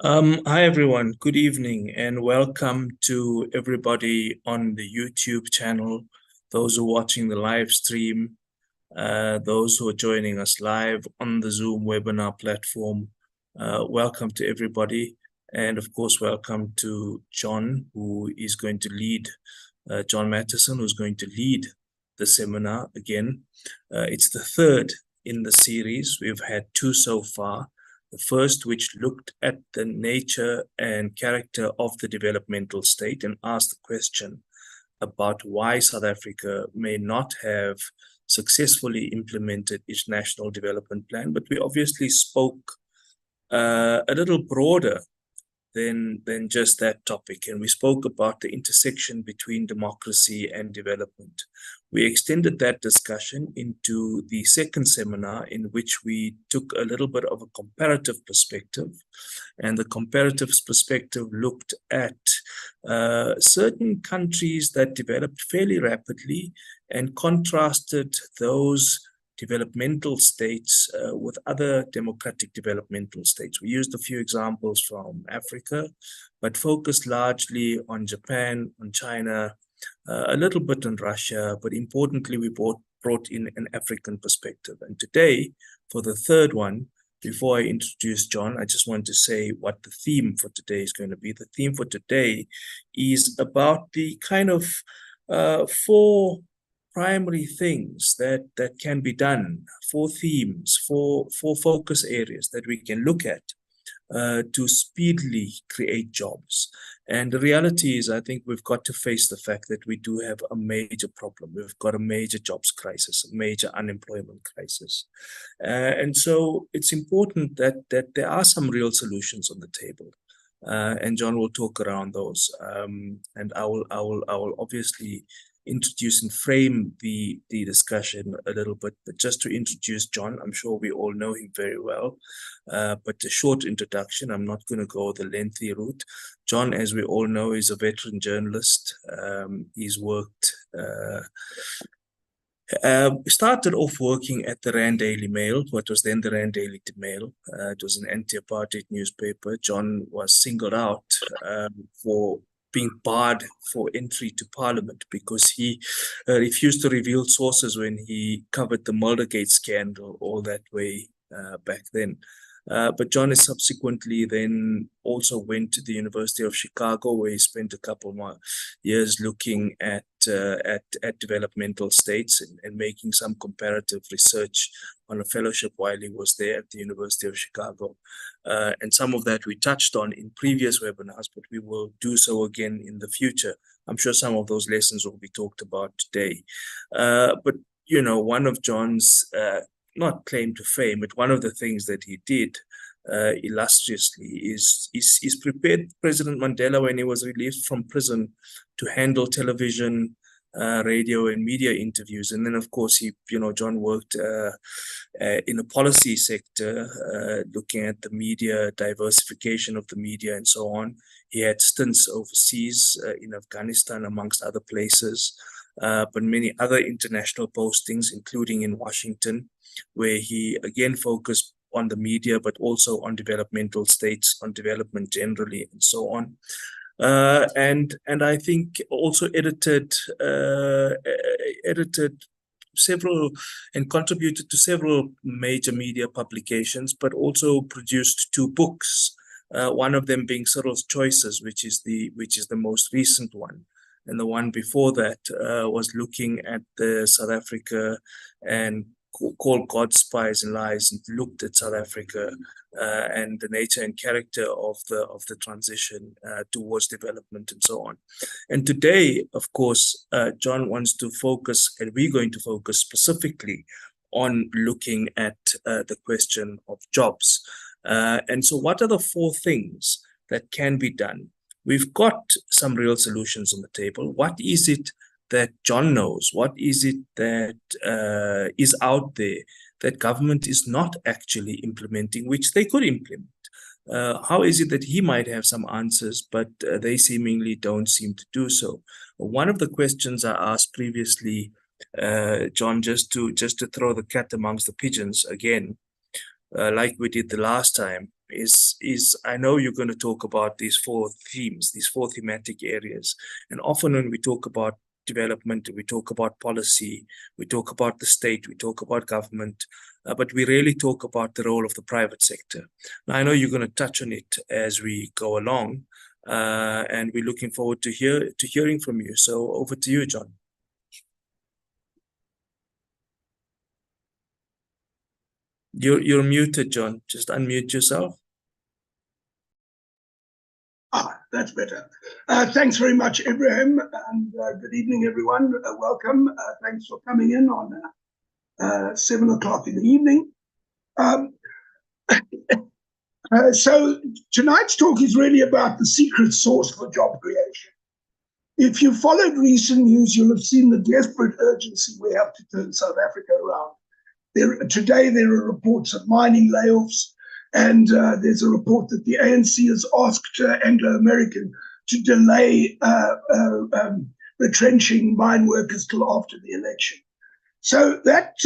Hi everyone, good evening, and welcome to everybody on the YouTube channel, those who are watching the live stream, those who are joining us live on the Zoom webinar platform. Welcome to everybody, and of course, welcome to John, who is going to lead, John Mattison, who's going to lead the seminar again. It's the third in the series. We've had two so far. The first, which looked at the nature and character of the developmental state and asked the question about why South Africa may not have successfully implemented its national development plan. But we obviously spoke a little broader than just that topic. And we spoke about the intersection between democracy and development. We extended that discussion into the second seminar, in which we took a little bit of a comparative perspective. And the comparative perspective looked at certain countries that developed fairly rapidly and contrasted those developmental states with other democratic developmental states. We used a few examples from Africa, but focused largely on Japan, on China, a little bit on Russia, but importantly, we brought in an African perspective. And today, for the third one, before I introduce John, I just want to say what the theme for today is going to be. The theme for today is about the kind of four primary things that can be done, four themes, four focus areas that we can look at to speedily create jobs. And the reality is, I think we've got to face the fact that we do have a major problem. We've got a major jobs crisis, a major unemployment crisis. And so it's important that there are some real solutions on the table. And John will talk around those. And I will obviously introduce and frame the discussion a little bit. But just to introduce John, I'm sure we all know him very well. But a short introduction, I'm not going to go the lengthy route. John, as we all know, is a veteran journalist. He's worked, started off working at the Rand Daily Mail, what was then the Rand Daily Mail. It was an anti-apartheid newspaper. John was singled out for being barred for entry to parliament because he refused to reveal sources when he covered the Muldergate scandal all that way back then. But John is subsequently then also went to the University of Chicago, where he spent a couple more years looking at developmental states and making some comparative research on a fellowship while he was there at the University of Chicago. And some of that we touched on in previous webinars, but we will do so again in the future. I'm sure some of those lessons will be talked about today. But, you know, one of John's not claim to fame, but one of the things that he did illustriously is prepared President Mandela when he was released from prison to handle television, radio and media interviews. And then, of course, John worked in a policy sector, looking at the media, diversification of the media and so on. He had stints overseas in Afghanistan, amongst other places. But many other international postings, including in Washington, where he again focused on the media, but also on developmental states, on development generally, and so on. And I think also edited several and contributed to several major media publications, but also produced two books. One of them being Cyril's Choices, which is the most recent one. And the one before that was looking at the South Africa and called God, Spies and Lies, and looked at South Africa and the nature and character of the transition towards development and so on. And today, of course, John wants to focus, and we're going to focus specifically on looking at the question of jobs. And so what are the four things that can be done? We've got some real solutions on the table. What is it that John knows? What is it that is out there that government is not actually implementing, which they could implement? How is it that he might have some answers, but they seemingly don't seem to do so? One of the questions I asked previously, John, just to throw the cat amongst the pigeons again, like we did the last time, is I know you're going to talk about these four themes, these four thematic areas. And often when we talk about development, we talk about policy, we talk about the state, we talk about government, but we rarely talk about the role of the private sector. Now, I know you're going to touch on it as we go along, and we're looking forward to hearing from you. So over to you, John. You're muted, John. Just unmute yourself. That's better. Thanks very much, Ibrahim, and good evening, everyone. Welcome. Thanks for coming in on 7 o'clock in the evening. So tonight's talk is really about the secret sauce for job creation. If you followed recent news, you'll have seen the desperate urgency we have to turn South Africa around. Today, there are reports of mining layoffs, and there's a report that the ANC has asked Anglo-American to delay retrenching mine workers till after the election. So that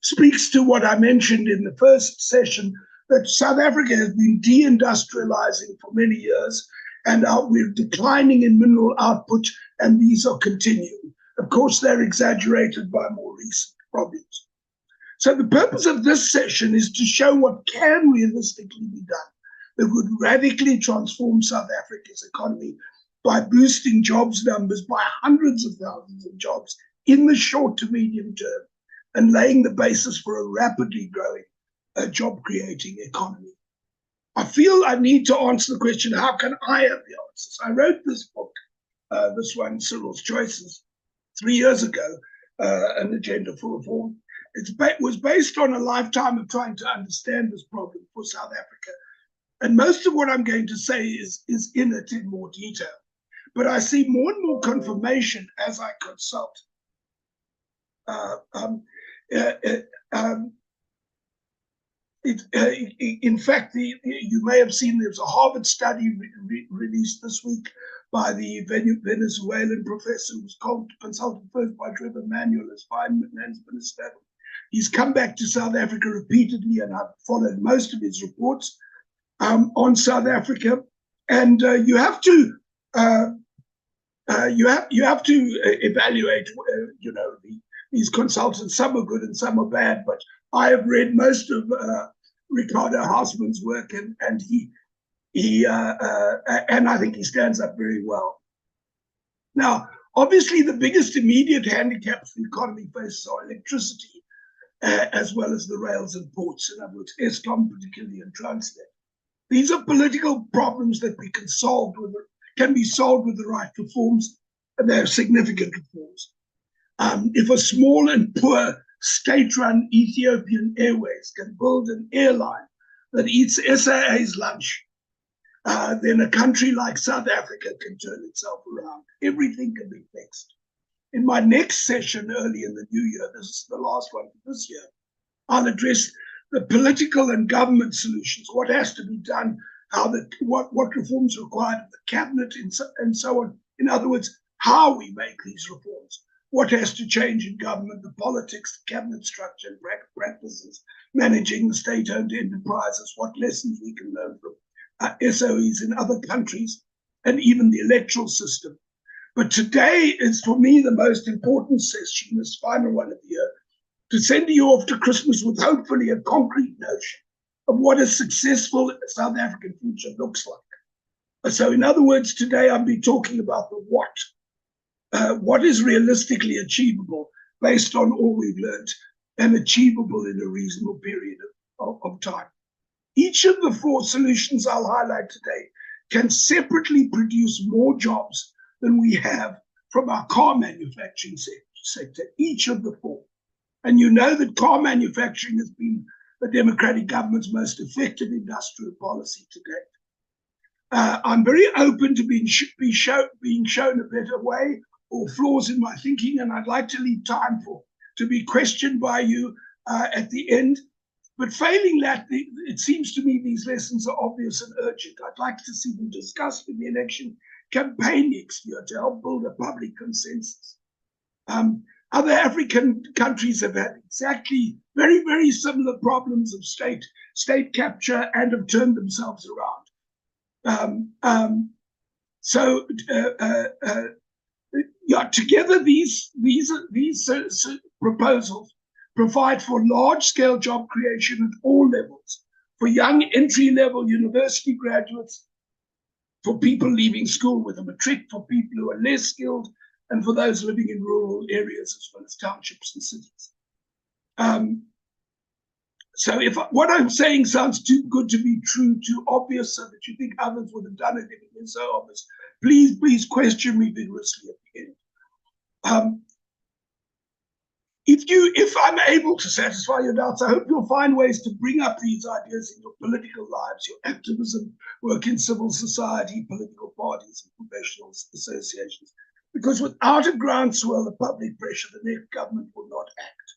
speaks to what I mentioned in the first session, that South Africa has been deindustrializing for many years, and we're declining in mineral output, and these are continuing. Of course, they're exaggerated by more recent problems. So the purpose of this session is to show what can realistically be done that would radically transform South Africa's economy by boosting jobs numbers by hundreds of thousands of jobs in the short to medium term and laying the basis for a rapidly growing job-creating economy. I feel I need to answer the question, how can I have the answers? I wrote this book, this one, Cyril's Choices, 3 years ago, An Agenda for Reform. It was based on a lifetime of trying to understand this problem for South Africa. And most of what I'm going to say is in it in more detail. But I see more and more confirmation as I consult. In fact, you may have seen there's a Harvard study released this week by the Venezuelan professor who was consulted first by Trevor Manuel as finance minister. He's come back to South Africa repeatedly, and I've followed most of his reports on South Africa. And you have to evaluate, these consultants. Some are good and some are bad. But I have read most of Ricardo Hausman's work, and I think he stands up very well. Now, obviously, the biggest immediate handicaps the economy faces are electricity, as well as the rails and ports, in other words, Eskom particularly and Transnet. These are political problems that we can be solved with the right reforms, and they are significant reforms. If a small and poor state-run Ethiopian Airways can build an airline that eats SAA's lunch, then a country like South Africa can turn itself around. Everything can be fixed. In my next session early in the new year, this is the last one for this year, I'll address the political and government solutions, what has to be done, what reforms are required of the cabinet, and so on. In other words, how we make these reforms, what has to change in government, the politics, the cabinet structure, and practices, managing the state-owned enterprises, what lessons we can learn from SOEs in other countries, and even the electoral system. But today is, for me, the most important session, this final one of the year, to send you off to Christmas with hopefully a concrete notion of what a successful South African future looks like. So in other words, today I'll be talking about the what. What is realistically achievable based on all we've learned and achievable in a reasonable period of time. Each of the four solutions I'll highlight today can separately produce more jobs than we have from our car manufacturing sector, each of the four. And you know that car manufacturing has been the Democratic government's most effective industrial policy to date. I'm very open to being shown a better way or flaws in my thinking, and I'd like to leave time to be questioned by you at the end. But failing that, it seems to me these lessons are obvious and urgent. I'd like to see them discussed in the election campaign next year to help build a public consensus. Other African countries have had exactly very, very similar problems of state capture and have turned themselves around. Yeah, together these proposals provide for large-scale job creation at all levels, for young entry-level university graduates, for people leaving school with a matric, for people who are less skilled, and for those living in rural areas as well as townships and cities. So if what I'm saying sounds too good to be true, too obvious, so that you think others would have done it if it was so obvious, please question me vigorously at the end. If I'm able to satisfy your doubts, I hope you'll find ways to bring up these ideas in your political lives, your activism, work in civil society, political parties, and professional associations. Because without a groundswell of public pressure, the next government will not act.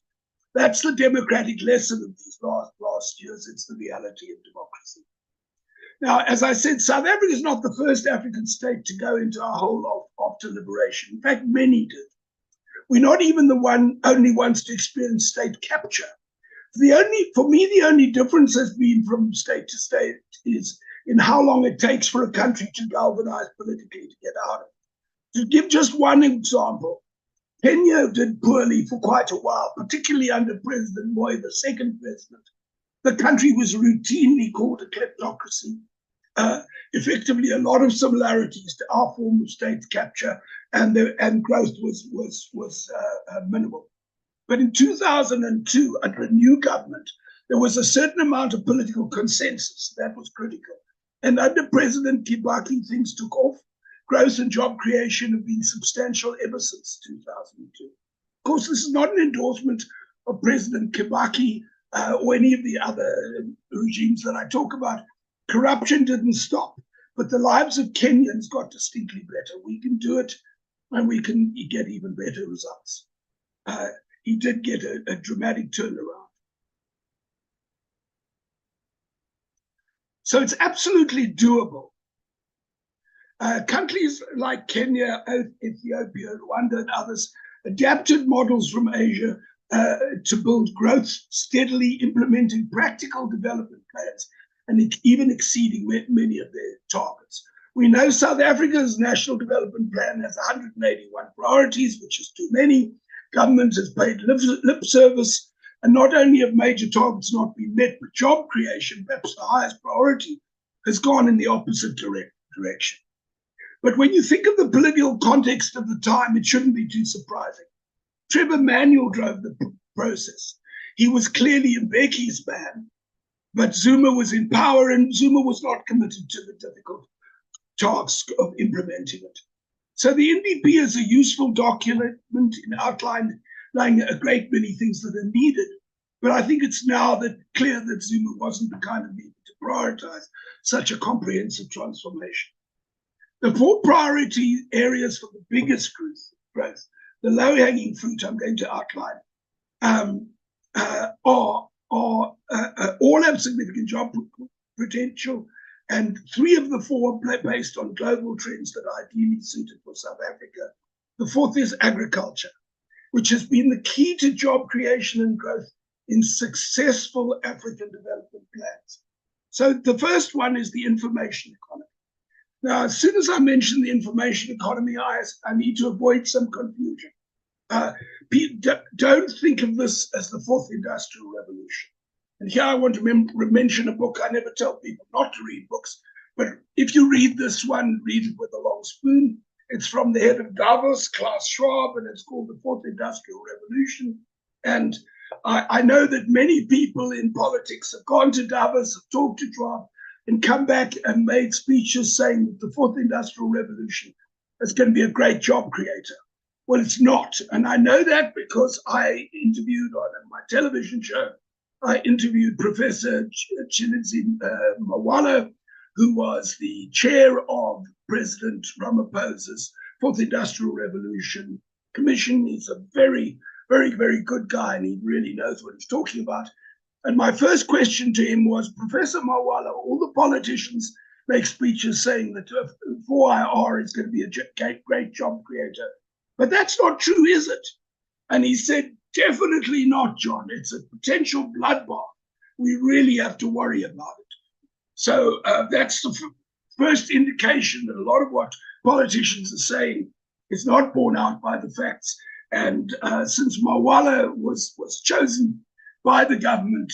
That's the democratic lesson of these last years. It's the reality of democracy. Now, as I said, South Africa is not the first African state to go into a hole after liberation. In fact, many did. We're not even the only ones to experience state capture. For me, the only difference has been from state to state is in how long it takes for a country to galvanize politically to get out of it. To give just one example, Kenya did poorly for quite a while, particularly under President Moi, the second president. The country was routinely called a kleptocracy. Effectively, a lot of similarities to our form of state capture, and growth was minimal. But in 2002, under a new government, there was a certain amount of political consensus that was critical. And under President Kibaki, things took off. Growth and job creation have been substantial ever since 2002. Of course, this is not an endorsement of President Kibaki or any of the other regimes that I talk about. Corruption didn't stop, but the lives of Kenyans got distinctly better. We can do it, and we can get even better results. He did get a dramatic turnaround. So it's absolutely doable. Countries like Kenya, Ethiopia, Rwanda, and others adapted models from Asia to build growth, steadily implementing practical development plans and even exceeding many of their targets. We know South Africa's National Development Plan has 181 priorities, which is too many. Government has paid lip service, and not only have major targets not been met, but job creation, perhaps the highest priority, has gone in the opposite direction. But when you think of the political context of the time, it shouldn't be too surprising. Trevor Manuel drove the process. He was clearly Mbeki's man, but Zuma was in power, and Zuma was not committed to the difficult task of implementing it. So the NDP is a useful document in outlining a great many things that are needed. But I think it's now clear that Zuma wasn't the kind of leader to prioritize such a comprehensive transformation. The 4 priority areas for the biggest growth, the low-hanging fruit I'm going to outline, all have significant job potential, and 3 of the 4 are based on global trends that are ideally suited for South Africa. The 4th is agriculture, which has been the key to job creation and growth in successful African development plans. So the first one is the information economy. Now, as soon as I mention the information economy, I need to avoid some confusion. Don't think of this as the 4th industrial revolution. And here I want to mention a book. I never tell people not to read books, but if you read this one, read it with a long spoon. It's from the head of Davos, Klaus Schwab, and it's called the 4th Industrial Revolution. And I know that many people in politics have gone to Davos, have talked to Schwab, and come back and made speeches saying that the 4th Industrial Revolution is going to be a great job creator. Well, it's not. And I know that because I interviewed on my television show, I interviewed Professor Chilizi Mawala, who was the chair of President Ramaphosa's 4th Industrial Revolution Commission. He's a very, very, very good guy, and he really knows what he's talking about. And my first question to him was, Professor Mawala, all the politicians make speeches saying that 4IR is going to be a great job creator. But that's not true, is it? And he said, definitely not, John. It's a potential bloodbath. We really have to worry about it. So that's the first indication that a lot of what politicians are saying is not borne out by the facts. And since Mawala was chosen by the government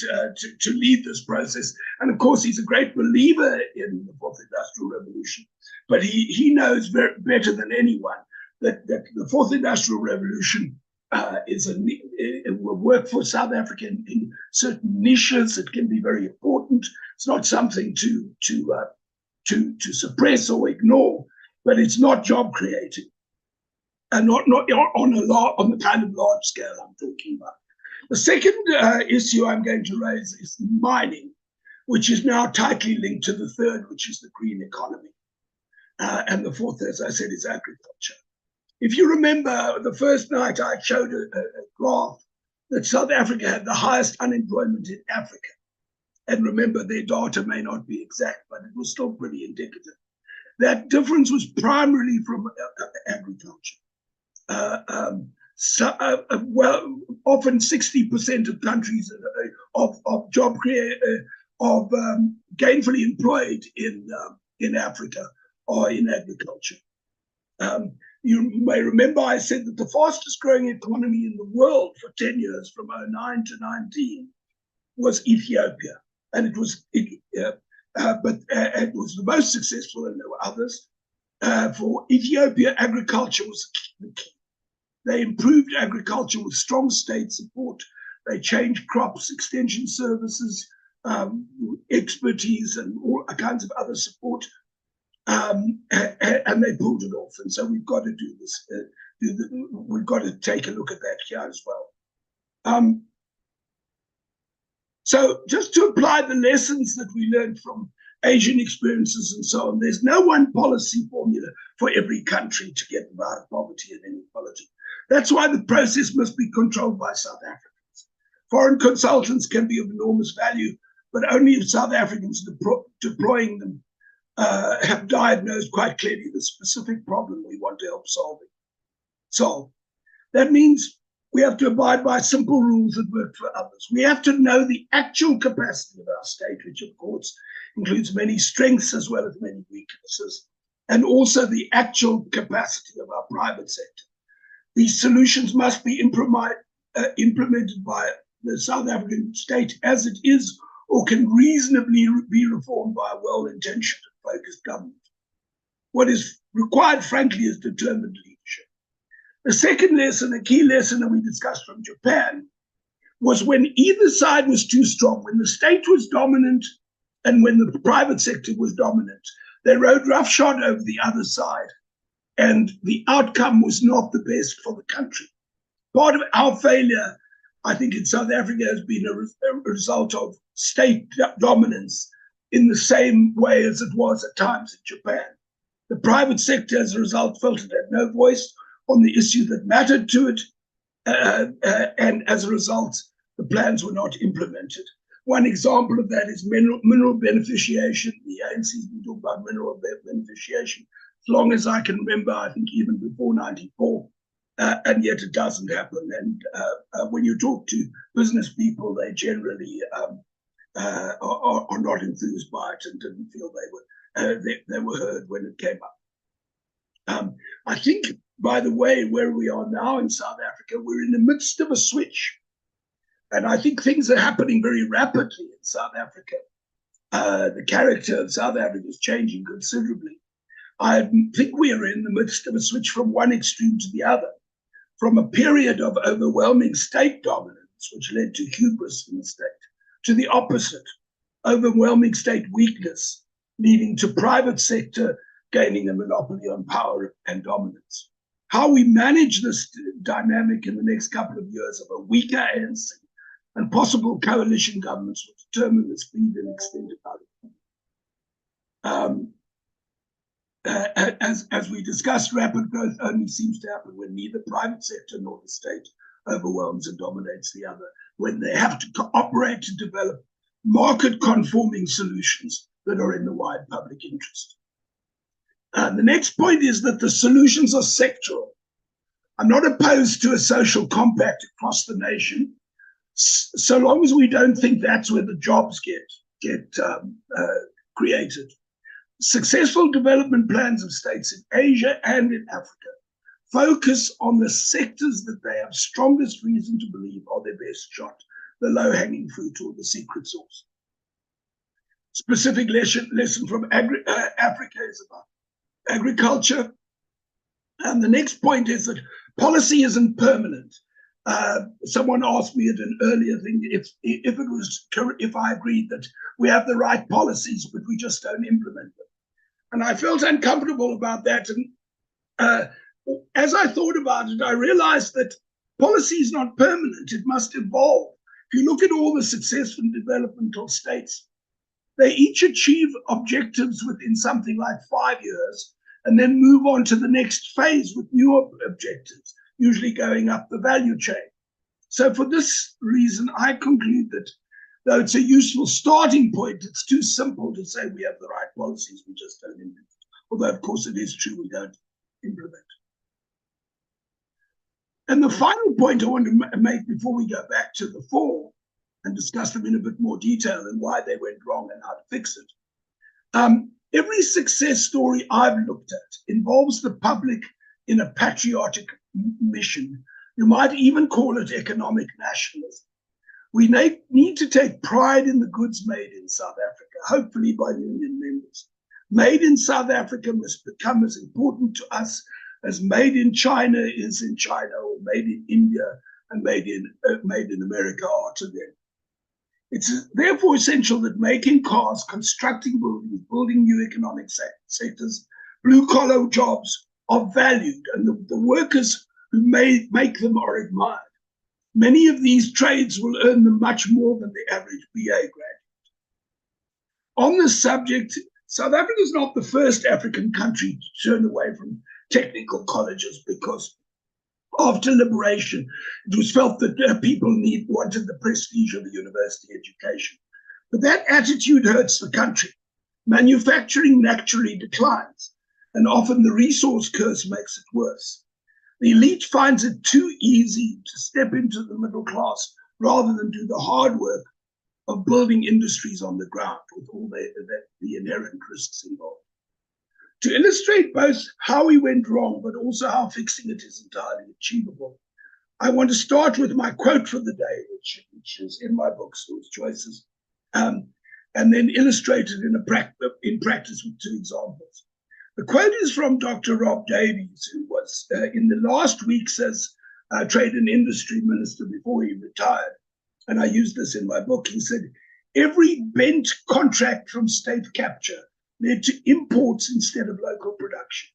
to lead this process, and of course he's a great believer in the fourth industrial revolution, but he knows better than anyone that the fourth industrial revolution it will work for South Africa in certain niches. It can be very important. It's not something to suppress or ignore, but it's not job creating, and not on the kind of large scale I'm talking about. The second issue I'm going to raise is mining, which is now tightly linked to the third, which is the green economy, and the fourth, as I said, is agriculture. If you remember, the first night I showed a graph that South Africa had the highest unemployment in Africa. And remember, their data may not be exact, but it was still pretty indicative. That difference was primarily from agriculture. Well, often 60% of countries of job of gainfully employed in Africa are in agriculture. You may remember I said that the fastest growing economy in the world for 10 years, from 2009 to 19, was Ethiopia. And it was the most successful, and there were others. For Ethiopia, agriculture was the key. They improved agriculture with strong state support. They changed crops, extension services, expertise, and all kinds of other support. And they pulled it off. And so we've got to do this. We've got to take a look at that here as well. So just to apply the lessons that we learned from Asian experiences and so on, there's no one policy formula for every country to get them out of poverty and inequality. That's why the process must be controlled by South Africans. Foreign consultants can be of enormous value, but only if South Africans deploying them have diagnosed quite clearly the specific problem we want to help solve. That means we have to abide by simple rules that work for others. We have to know the actual capacity of our state, which of course includes many strengths as well as many weaknesses, and also the actual capacity of our private sector. These solutions must be implemented by the South African state as it is, or can reasonably be reformed by a well-intentioned and focused government. What is required, frankly, is determined leadership. The second lesson, a key lesson that we discussed from Japan, was when either side was too strong, when the state was dominant and when the private sector was dominant, they rode roughshod over the other side, and the outcome was not the best for the country. Part of our failure, I think, in South Africa has been a result of state dominance in the same way as it was at times in Japan. The private sector, as a result, felt it had no voice on the issue that mattered to it, and as a result, the plans were not implemented. One example of that is mineral beneficiation. The ANC has been talking about mineral beneficiation as long as I can remember, I think even before 94, and yet it doesn't happen. And when you talk to business people, they generally are not enthused by it and didn't feel they were heard when it came up. I think, by the way, where we are now in South Africa, we're in the midst of a switch. And I think things are happening very rapidly in South Africa. The character of South Africa is changing considerably. I think we are in the midst of a switch from one extreme to the other, from a period of overwhelming state dominance, which led to hubris in the state, to the opposite, overwhelming state weakness, leading to private sector gaining a monopoly on power and dominance. How we manage this dynamic in the next couple of years of a weaker ANC and possible coalition governments will determine the speed and extent of it. As we discussed, rapid growth only seems to happen when neither private sector nor the state overwhelms and dominates the other, when they have to cooperate to develop market-conforming solutions that are in the wide public interest. The next point is that the solutions are sectoral. I'm not opposed to a social compact across the nation, so long as we don't think that's where the jobs get created. Successful development plans of states in Asia and in Africa focus on the sectors that they have strongest reason to believe are their best shot, the low-hanging fruit or the secret sauce. Specific lesson from Africa is about agriculture. And the next point is that policy isn't permanent. Someone asked me at an earlier thing if I agreed that we have the right policies, but we just don't implement them. And I felt uncomfortable about that. And as I thought about it, I realized that policy is not permanent. It must evolve. If you look at all the successful developmental states, they each achieve objectives within something like 5 years and then move on to the next phase with new objectives, usually going up the value chain. So for this reason, I conclude that though it's a useful starting point, it's too simple to say we have the right policies, we just don't implement. Although, of course, it is true we don't implement. And the final point I want to make before we go back to the four and discuss them in a bit more detail and why they went wrong and how to fix it. Every success story I've looked at involves the public in a patriotic mission. You might even call it economic nationalism. We need to take pride in the goods made in South Africa, hopefully by union members. Made in South Africa must become as important to us as made in China is in China, or made in India and made in America are to them. It's therefore essential that making cars, constructing buildings, building new economic sectors, blue-collar jobs are valued, and the workers who make them are admired. Many of these trades will earn them much more than the average BA graduate. On this subject, South Africa is not the first African country to turn away from technical colleges because after liberation, it was felt that people wanted the prestige of a university education. But that attitude hurts the country. Manufacturing naturally declines, and often the resource curse makes it worse. The elite finds it too easy to step into the middle class rather than do the hard work of building industries on the ground with all the inherent risks involved. To illustrate both how we went wrong, but also how fixing it is entirely achievable, I want to start with my quote for the day, which is in my book, Store's Choices, and then illustrated in practice with two examples. The quote is from Dr. Rob Davies, who was in the last weeks as Trade and Industry Minister before he retired. And I used this in my book. He said, every bent contract from state capture led to imports instead of local production.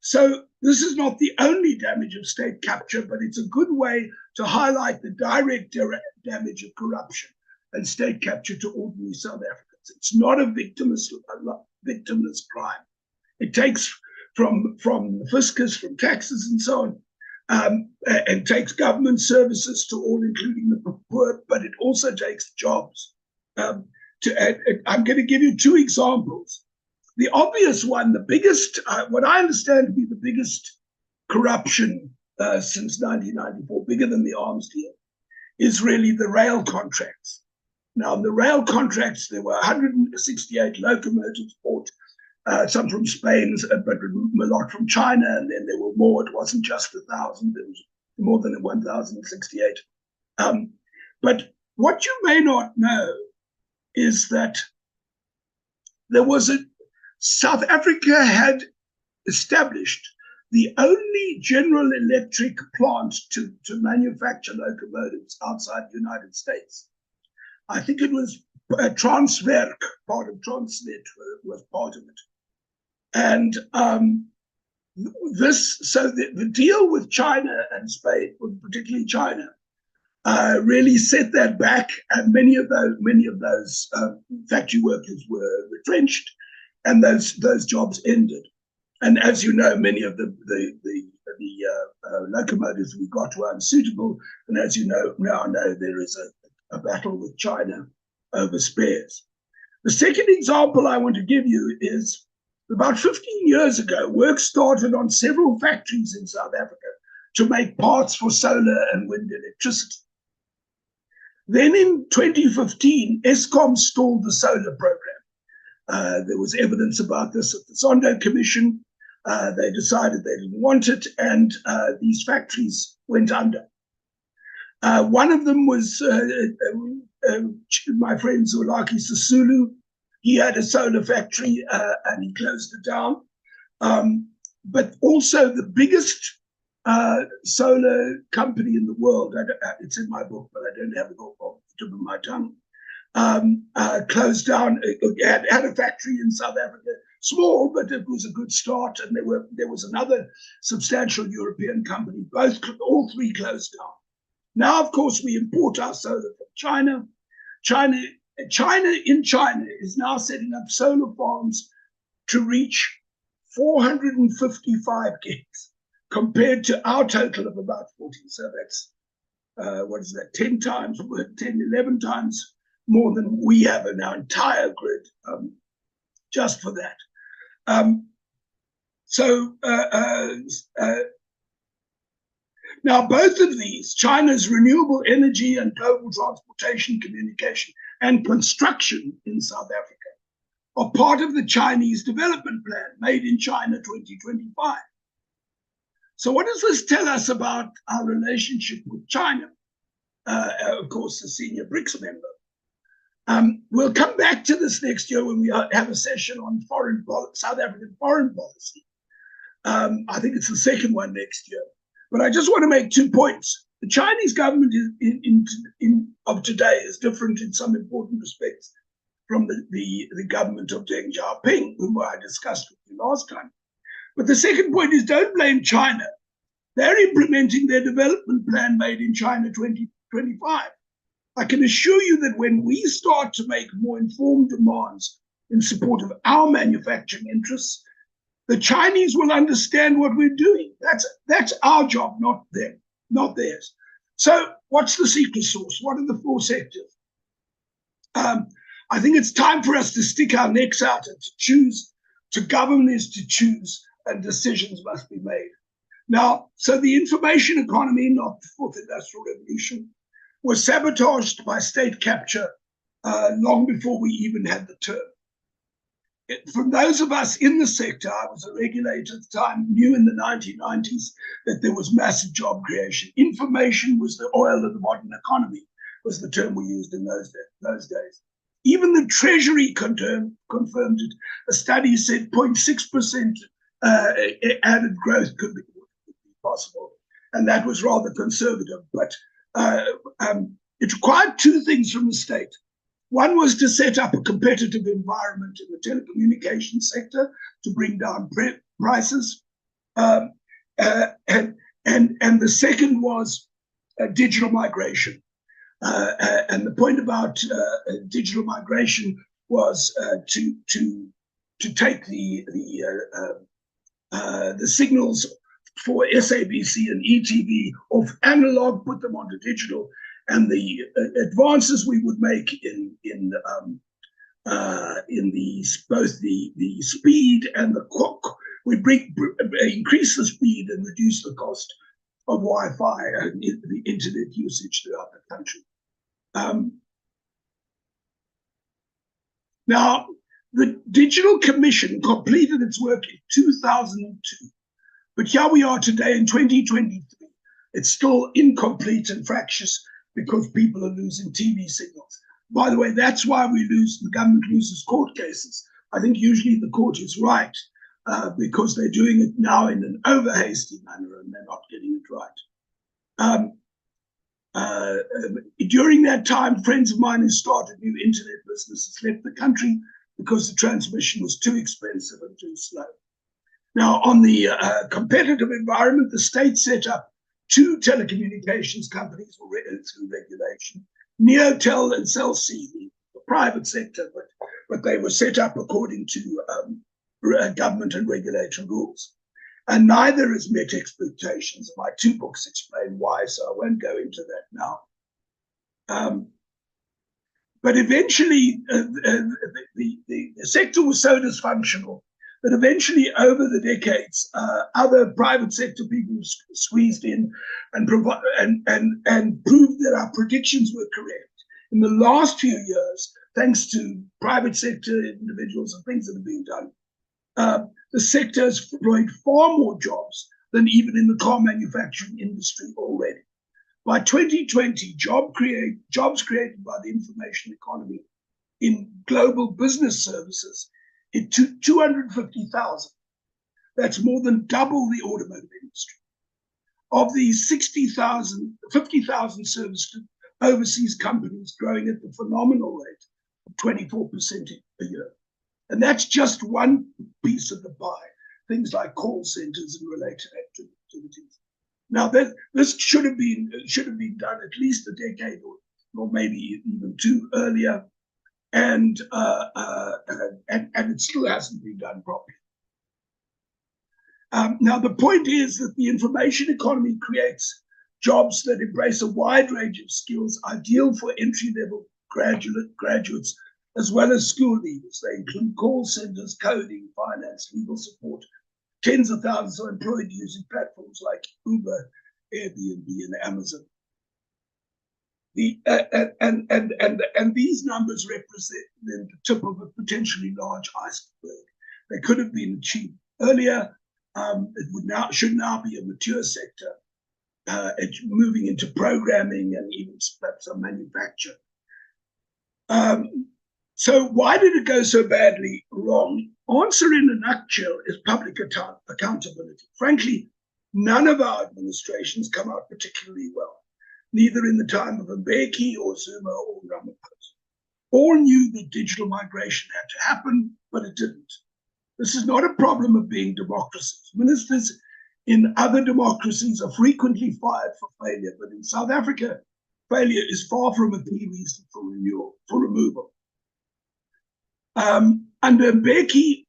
So this is not the only damage of state capture, but it's a good way to highlight the direct damage of corruption and state capture to ordinary South Africans. It's not a victimless crime. It takes from the fiscus, from taxes and so on, and takes government services to all, including the poor, but it also takes jobs. I'm going to give you two examples. The obvious one, the biggest, what I understand to be the biggest corruption since 1994, bigger than the arms deal, is really the rail contracts. Now, in the rail contracts, there were 168 locomotives bought, some from Spain, but a lot from China, and then there were more. It wasn't just 1,000, there was more than 1,068. But what you may not know is that South Africa had established the only General Electric plant to manufacture locomotives outside the United States. I think it was Transwerk, part of Transnet was part of it. And the deal with China and Spain, particularly China, really set that back, and many of those factory workers were retrenched, and those jobs ended. And as you know, many of the locomotives we got were unsuitable, and as you know there is a battle with China over spares. The second example I want to give you is About 15 years ago, work started on several factories in South Africa to make parts for solar and wind electricity. Then in 2015, Eskom stalled the solar program. There was evidence about this at the Zondo Commission. They decided they didn't want it, and these factories went under. One of them was my friend Zwelakhe Sisulu. He had a solar factory and he closed it down. But also the biggest solar company in the world, it's in my book, but I don't have it off the tip of my tongue, closed down. It had a factory in South Africa, small, but it was a good start. And there was another substantial European company. All three closed down. Now, of course, we import our solar from China. China is now setting up solar farms to reach 455 gigs compared to our total of about 40. So that's, 10 times, 10, 11 times more than we have in our entire grid, just for that. Now, both of these, China's renewable energy and global transportation, communication, and construction in South Africa, are part of the Chinese development plan, Made in China 2025. So what does this tell us about our relationship with China? Of course, the senior BRICS member. We'll come back to this next year when we have a session on South African foreign policy. I think it's the second one next year. But I just want to make 2 points. The Chinese government of today is different in some important respects from the government of Deng Xiaoping, whom I discussed with you last time. But the second point is, don't blame China. They're implementing their development plan Made in China 2025. I can assure you that when we start to make more informed demands in support of our manufacturing interests, the Chinese will understand what we're doing. That's our job, not them, not theirs. So what's the secret sauce? What are the 4 sectors? I think it's time for us to stick our necks out and to choose. To govern is to choose, and decisions must be made. Now, so the information economy, not the 4th Industrial Revolution, was sabotaged by state capture long before we even had the term. From those of us in the sector, I was a regulator at the time, knew in the 1990s that there was massive job creation. Information was the oil of the modern economy, was the term we used in those days. Even the Treasury confirmed it. A study said 0.6% added growth could be possible. And that was rather conservative. But it required 2 things from the state. One was to set up a competitive environment in the telecommunications sector to bring down prices. And the second was digital migration. And the point about digital migration was to take the signals for SABC and ETV off analog, put them onto digital, and the advances we would make in both the speed and the we increase the speed and reduce the cost of Wi-Fi and the internet usage throughout the country. Now, the Digital Commission completed its work in 2002, but here we are today in 2023. It's still incomplete and fractious because people are losing TV signals. By the way, that's why the government loses court cases. I think usually the court is right because they're doing it now in an over-hasty manner and they're not getting it right. During that time, friends of mine who started new internet businesses left the country because the transmission was too expensive and too slow. Now, on the competitive environment, the state set up 2 telecommunications companies through regulation, Neotel and Cell C, the private sector, but they were set up according to government and regulatory rules. And neither has met expectations. My 2 books explain why, so I won't go into that now. But eventually, the sector was so dysfunctional But eventually, over the decades, other private sector people squeezed in and proved that our predictions were correct. In the last few years, thanks to private sector individuals and things that have been done, the sector has employed far more jobs than even in the car manufacturing industry already. By 2020, jobs created by the information economy in global business services hit 250,000. That's more than double the automotive industry. Of these 50,000 service overseas companies growing at the phenomenal rate of 24% a year. And that's just one piece of the pie, things like call centers and related activities. Now, this should have been done at least a decade or maybe even two earlier, and it still hasn't been done properly. Now, the point is that the information economy creates jobs that embrace a wide range of skills ideal for entry-level graduates as well as school leavers. They include call centers, coding, finance, legal support. Tens of thousands are employed using platforms like Uber, Airbnb, and Amazon. And these numbers represent the tip of a potentially large iceberg. They could have been achieved earlier. It should now be a mature sector. It's moving into programming and even perhaps some manufacture. So why did it go so badly wrong? Answer in a nutshell is public accountability. Frankly, none of our administrations come out particularly well, neither in the time of Mbeki or Zuma or Ramaphosa. All knew that digital migration had to happen, but it didn't. This is not a problem of being democracies. Ministers in other democracies are frequently fired for failure, but in South Africa, failure is far from a key reason for removal. Under Mbeki,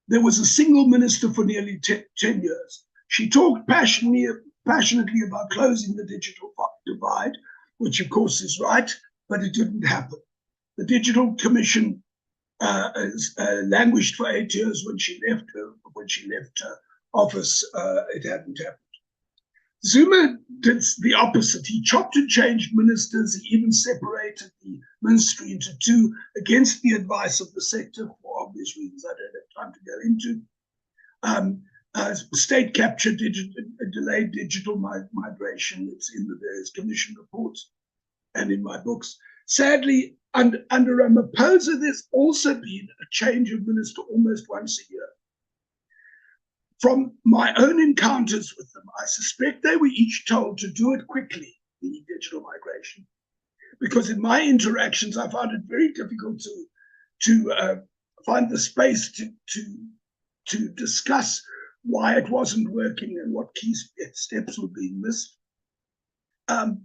there was a single minister for nearly 10 years. She talked passionately about closing the digital divide, which of course is right, but it didn't happen. The Digital Commission languished for 8 years when she left her office. It hadn't happened. Zuma did the opposite. He chopped and changed ministers. He even separated the ministry into two against the advice of the sector for obvious reasons I don't have time to go into. State capture delayed digital migration. It's in the various commission reports and in my books. Sadly, under Ramaphosa, there's also been a change of minister almost once a year. From my own encounters with them, I suspect they were each told to do it quickly, the digital migration, because in my interactions, I found it very difficult to find the space to discuss why it wasn't working and what key steps were being missed, and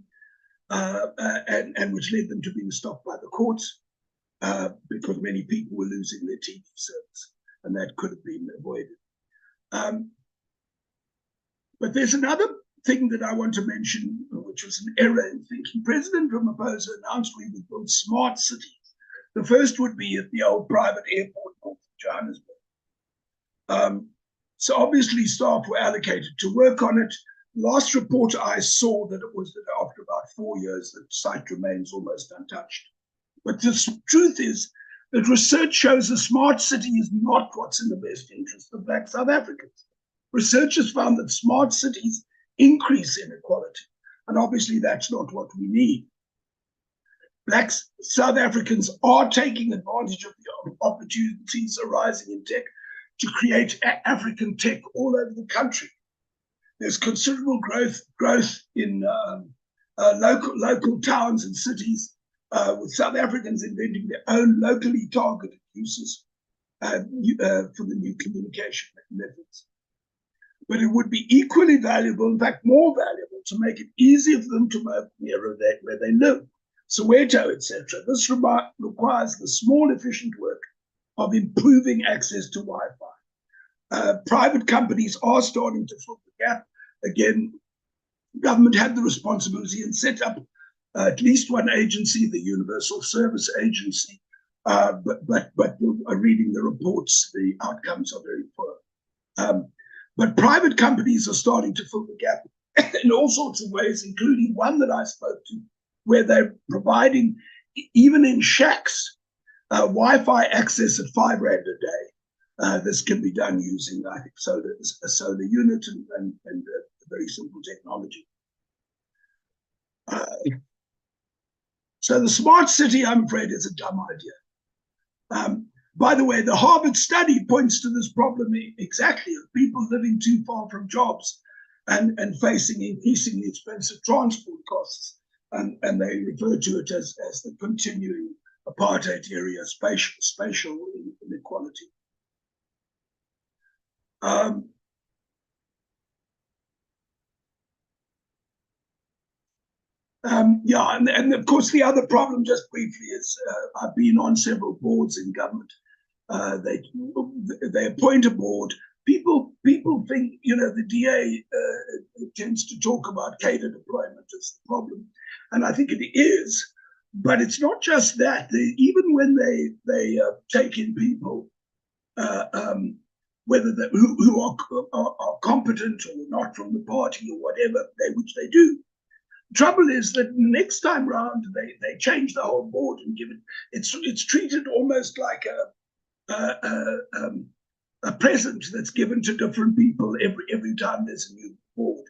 which led them to being stopped by the courts because many people were losing their TV service, and that could have been avoided. But there's another thing that I want to mention, which was an error in thinking. President Ramaphosa announced we would build smart cities. The first would be at the old private airport north of Johannesburg. So obviously staff were allocated to work on it. Last report I saw that it was that after about 4 years, the site remains almost untouched. But the truth is that research shows a smart city is not what's in the best interest of Black South Africans. Researchers found that smart cities increase inequality, and obviously that's not what we need. Black South Africans are taking advantage of the opportunities arising in tech to create African tech all over the country. There's considerable growth in local towns and cities, with South Africans inventing their own locally targeted uses for the new communication methods. But it would be equally valuable, in fact more valuable, to make it easier for them to move nearer where they live, Soweto, etc. This requires the small, efficient work of improving access to Wi-Fi. Private companies are starting to fill the gap. Again, government had the responsibility and set up at least one agency, the Universal Service Agency, but reading the reports, the outcomes are very poor. But private companies are starting to fill the gap in all sorts of ways, including one that I spoke to, where they're providing, even in shacks, Wi-Fi access at £5 a day. This can be done using, I think, a solar unit and a very simple technology. So the smart city, I'm afraid, is a dumb idea. By the way, the Harvard study points to this problem exactly, of people living too far from jobs and facing increasingly expensive transport costs. And they refer to it as the continuing apartheid area spatial inequality. Yeah, and of course the other problem, just briefly, is I've been on several boards in government. They appoint a board. People think, the DA tends to talk about cadre deployment as the problem, and I think it is. But it's not just that. Even when they take in people, whether who are competent or not from the party or whatever, which they do. The trouble is that next time round they change the whole board and give it's treated almost like a present that's given to different people every time there's a new board.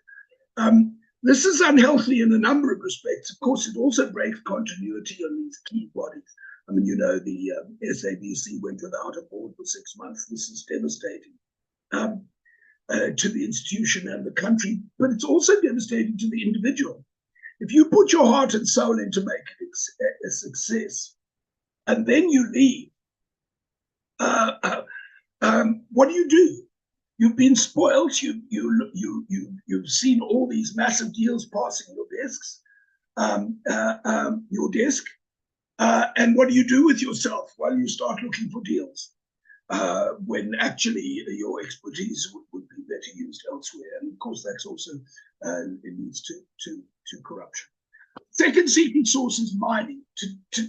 This is unhealthy in a number of respects. Of course, it also breaks continuity on these key bodies. I mean, the SABC went without a board for 6 months. This is devastating to the institution and the country, but it's also devastating to the individual. If you put your heart and soul into making it a success, and then you leave, what do? You've been spoiled. You've seen all these massive deals passing your desk, and what do you do with yourself? Well, you start looking for deals when actually your expertise would be better used elsewhere. And of course, that's also it leads to corruption. Second secret source is mining.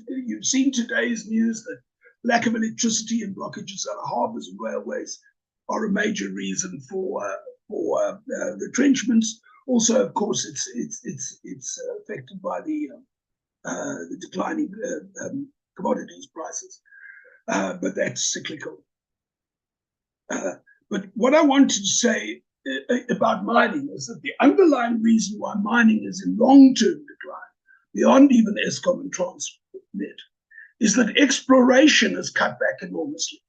You've seen today's news that lack of electricity and blockages at harbors and railways are a major reason for retrenchments. Also, of course, it's affected by the declining commodities prices, but that's cyclical. But what I wanted to say about mining is that the underlying reason why mining is in long-term decline, beyond even Eskom and Transnet, is that exploration has cut back enormously.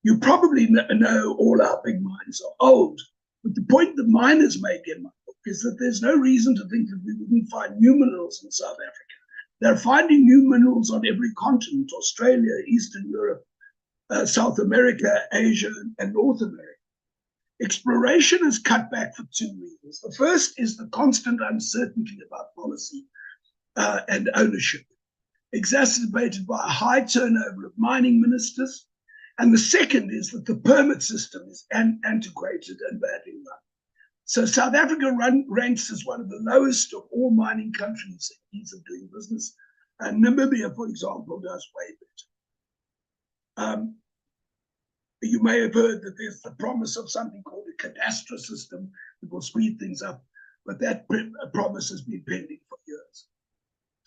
You probably know all our big mines are old, but the point the miners make in my book is that there's no reason to think that we wouldn't find new minerals in South Africa. They're finding new minerals on every continent: Australia, Eastern Europe, South America, Asia, and North America. Exploration is cut back for two reasons. The first is the constant uncertainty about policy and ownership, exacerbated by a high turnover of mining ministers. And the second is that the permit system is antiquated and badly run. So South Africa ranks as one of the lowest of all mining countries in ease of doing business. And Namibia, for example, does way better. You may have heard that there's the promise of something called a cadastre system that will speed things up, but that promise has been pending for years.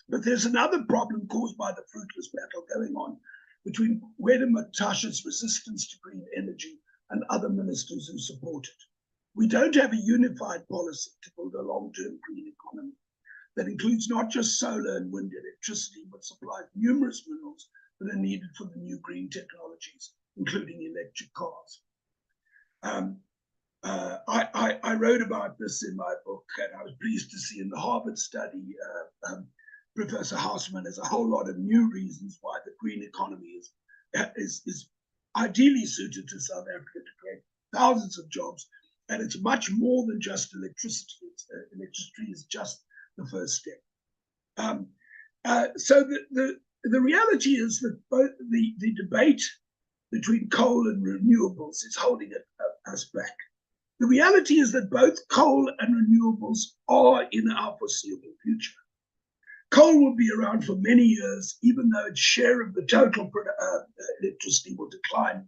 But there's another problem caused by the fruitless battle going on between Gwede Mantashe's resistance to green energy and other ministers who support it. We don't have a unified policy to build a long-term green economy that includes not just solar and wind electricity, but supplies numerous minerals that are needed for the new green technologies, including electric cars. I wrote about this in my book, and I was pleased to see in the Harvard study, Professor Hausman has a whole lot of new reasons why the green economy is ideally suited to South Africa to create thousands of jobs, and it's much more than just electricity. Electricity is just the first step. So the reality is that both the debate between coal and renewables is holding us back. The reality is that both coal and renewables are in our foreseeable future. Coal will be around for many years, even though its share of the total electricity will decline.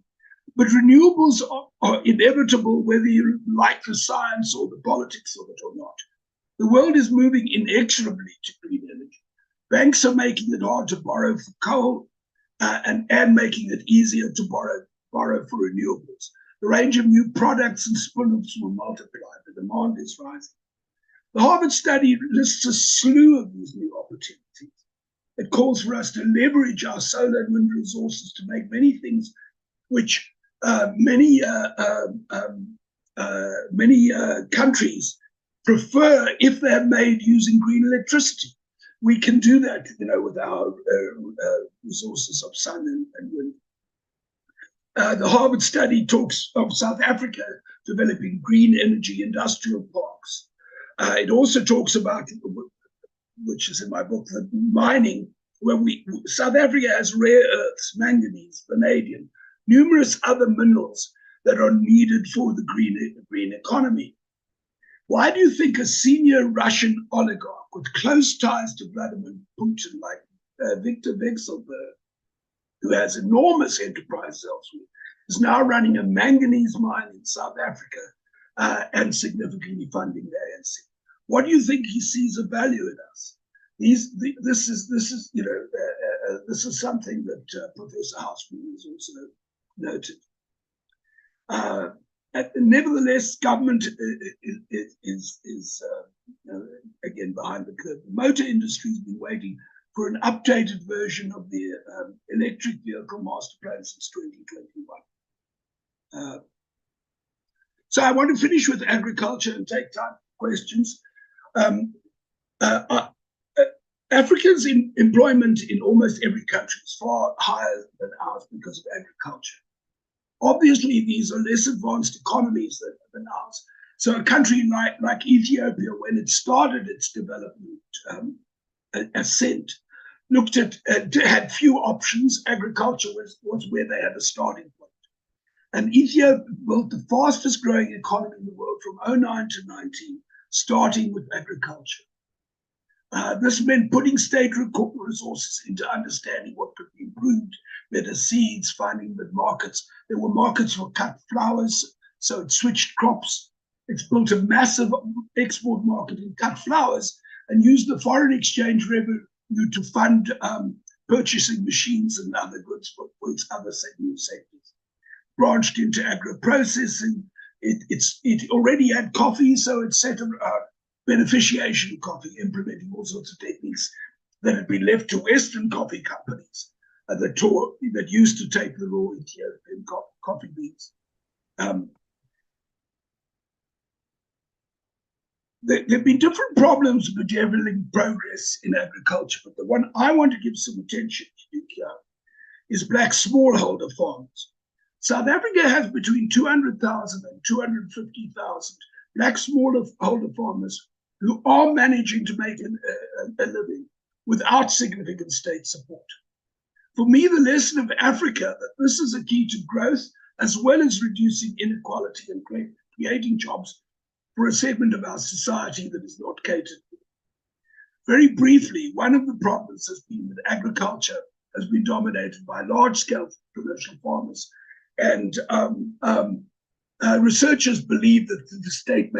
But renewables are inevitable, whether you like the science or the politics of it or not. The world is moving inexorably to green energy. Banks are making it hard to borrow for coal and making it easier to borrow for renewables. The range of new products and spin-offs will multiply. The demand is rising. The Harvard study lists a slew of these new opportunities. It calls for us to leverage our solar and wind resources to make many things which many countries prefer if they're made using green electricity. We can do that, with our resources of sun and wind. The Harvard study talks of South Africa developing green energy industrial parks. It also talks about, which is in my book, the mining, where South Africa has rare earths, manganese, vanadium, numerous other minerals that are needed for the green economy. Why do you think a senior Russian oligarch with close ties to Vladimir Putin, like Viktor Vekselberg, who has enormous enterprises elsewhere, is now running a manganese mine in South Africa and significantly funding the ANC? What do you think he sees a value in us? This is something that Professor Houseman has also noted. Nevertheless, government is again behind the curve. The motor industry has been waiting for an updated version of the electric vehicle master plan since 2021. So I want to finish with agriculture and take time for questions. Africa's employment in almost every country is far higher than ours because of agriculture. Obviously, these are less advanced economies than ours. So a country like Ethiopia, when it started its development ascent, had few options. Agriculture was where they had a starting point. And Ethiopia built the fastest growing economy in the world from 2009 to 2019, starting with agriculture. This meant putting state resources into understanding what could be improved, better seeds, finding that there were markets for cut flowers, so it switched crops. It's built a massive export market in cut flowers and used the foreign exchange revenue to fund purchasing machines and other goods for its other new sectors. Branched into agro-processing. It already had coffee, so it set about beneficiation of coffee, implementing all sorts of techniques that had been left to Western coffee companies that used to take the raw Ethiopian coffee beans. There have been different problems with bedeviling progress in agriculture, but the one I want to give some attention to here is black smallholder farmers. South Africa has between 200,000 and 250,000 black smallholder farmers who are managing to make a living without significant state support. For me, the lesson of Africa that this is a key to growth as well as reducing inequality and creating jobs for a segment of our society that is not catered for. Very briefly, one of the problems has been that agriculture has been dominated by large-scale commercial farmers, and researchers believe that the state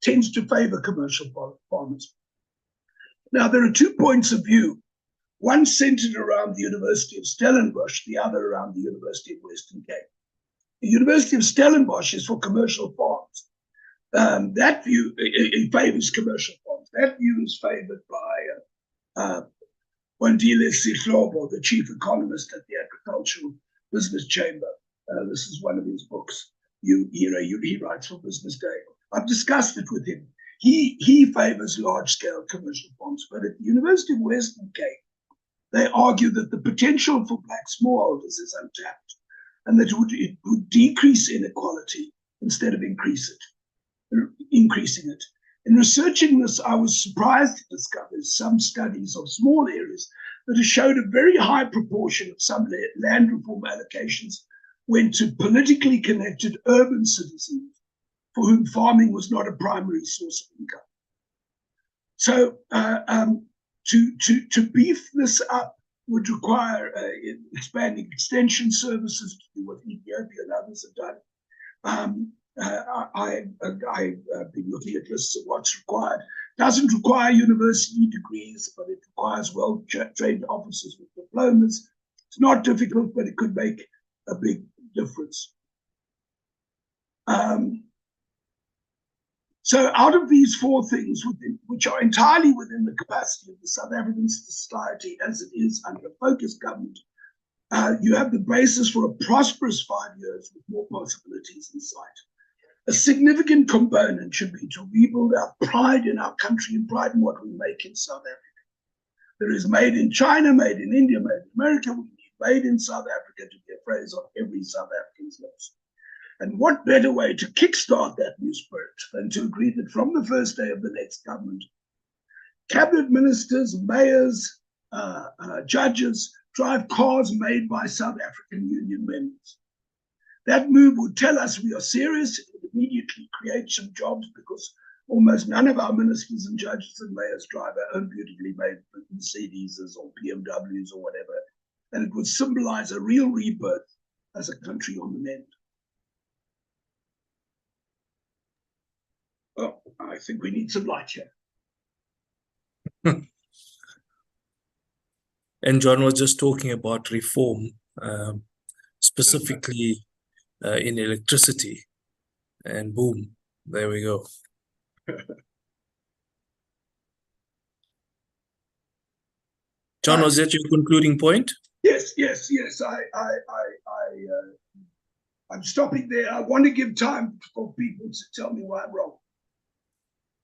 tends to favor commercial farmers. Now, there are 2 points of view, one centered around the University of Stellenbosch, the other around the University of Western Cape. The University of Stellenbosch is for commercial farms. That view favors commercial farms. That view is favored by Wandile Sihlobo, the chief economist at the Agricultural Business Chamber. This is one of his books. He writes for Business Day. I've discussed it with him. He favors large-scale commercial farms, but at the University of Western Cape, they argue that the potential for black smallholders is untapped, and that it would decrease inequality instead of increasing it. In researching this, I was surprised to discover some studies of small areas that have showed a very high proportion of some land reform allocations went to politically connected urban citizens for whom farming was not a primary source of income. So To beef this up would require expanding extension services to do what Ethiopia and others have done. I've been looking at lists of what's required. Doesn't require university degrees, but it requires well-trained officers with diplomas. It's not difficult, but it could make a big difference. So out of these four things, which are entirely within the capacity of the South African society as it is under a focused government, you have the basis for a prosperous 5 years with more possibilities in sight. A significant component should be to rebuild our pride in our country and pride in what we make in South Africa. There is made in China, made in India, made in America. We need made in South Africa to be a phrase on every South African's lips. And what better way to kickstart that new spirit than to agree that from the first day of the next government, cabinet ministers, mayors, judges drive cars made by South African union members. That move would tell us we are serious. It would immediately create some jobs because almost none of our ministers and judges and mayors drive our own beautifully made Mercedes or BMWs or whatever. And it would symbolize a real rebirth as a country on the mend. Well, I think we need some light here. And John was just talking about reform, specifically in electricity, and boom, there we go. John, was that your concluding point? Yes. I'm stopping there. I want to give time for people to tell me why I'm wrong.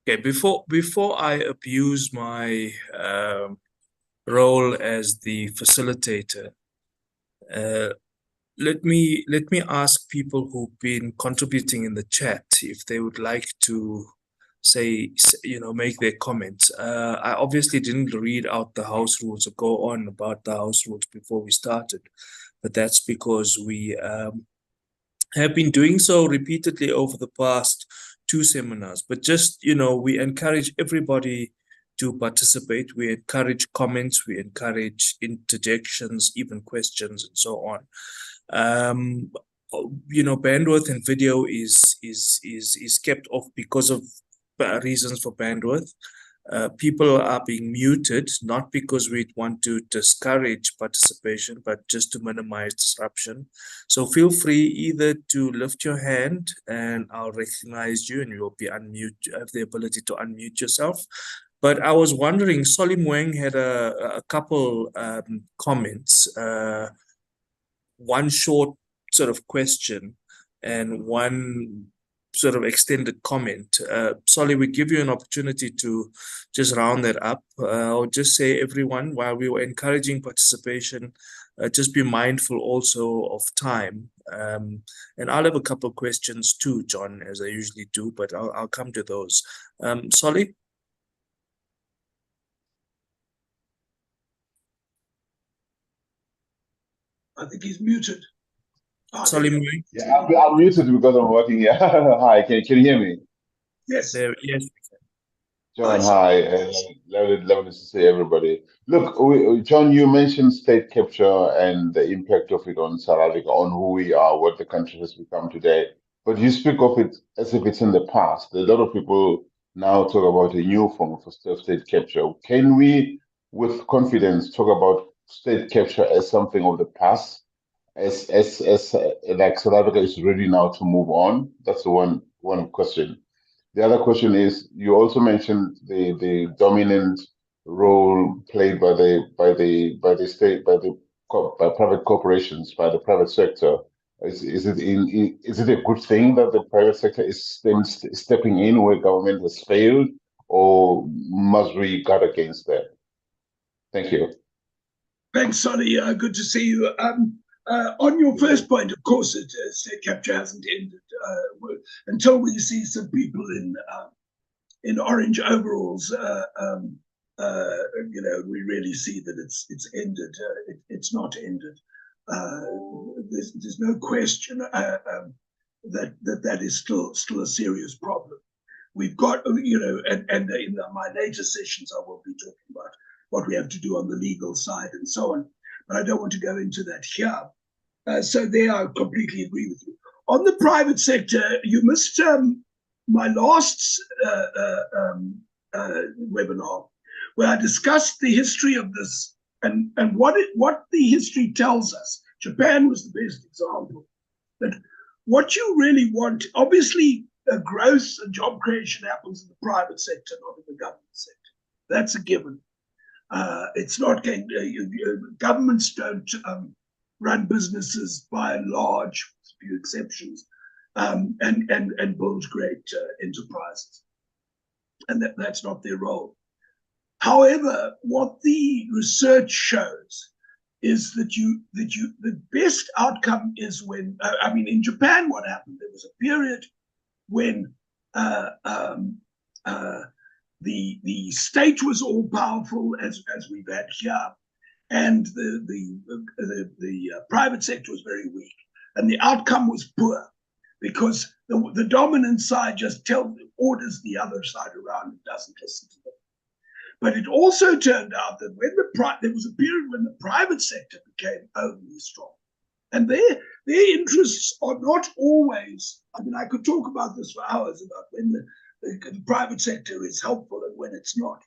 Okay, before I abuse my role as the facilitator, let me ask people who've been contributing in the chat if they would like to make their comments. I obviously didn't read out the house rules or go on about the house rules before we started, but that's because we have been doing so repeatedly over the past 2 seminars. But just, we encourage everybody to participate. We encourage comments, we encourage interjections, even questions, and so on. Bandwidth and video is kept off because of reasons for bandwidth. People are being muted, not because we want to discourage participation, but just to minimize disruption. So feel free either to lift your hand and I'll recognize you and you'll be have the ability to unmute yourself. But I was wondering, Solim Wang had a couple comments, one short sort of question and one sort of extended comment. Solly, we give you an opportunity to just round that up. I'll just say, everyone, while we were encouraging participation, just be mindful also of time. And I'll have a couple of questions too, John, as I usually do, but I'll come to those. Solly? I think he's muted. Solim? Yeah, I'm muted because I'm working here. Hi, can you hear me? Yes. Yes. John, hi. Lovely to see everybody. Look, John, you mentioned state capture and the impact of it on South Africa, on who we are, what the country has become today. But you speak of it as if it's in the past. A lot of people now talk about a new form of state capture. Can we, with confidence, talk about state capture as something of the past? As like South Africa is ready now to move on? That's the one question. The other question is, you also mentioned the dominant role played by the state, by private corporations, by the private sector. Is it a good thing that the private sector is stepping in where government has failed, or must we guard against that? Thank you. Thanks, Sonny. Good to see you. On your first point, of course, state capture hasn't ended until we see some people in orange overalls. We really see that it's ended. It's not ended. There's no question that is still a serious problem. We've got, and in my later sessions, I will be talking about what we have to do on the legal side and so on. But I don't want to go into that here. So there I completely agree with you. On the private sector, you missed my last webinar, where I discussed the history of this and what the history tells us. Japan was the best example. That what you really want, obviously, growth and job creation happens in the private sector, not in the government sector. That's a given. It's not going. Governments don't run businesses by and large, with a few exceptions, and build great enterprises, and that's not their role. However, what the research shows is that the best outcome is when in Japan, what happened? There was a period when the state was all powerful, as we've had here, and the private sector was very weak, and the outcome was poor because the dominant side just orders the other side around and doesn't listen to them. But it also turned out that when there was a period when the private sector became overly strong, and their interests are not always. I mean, I could talk about this for hours about when the private sector is helpful and when it's not.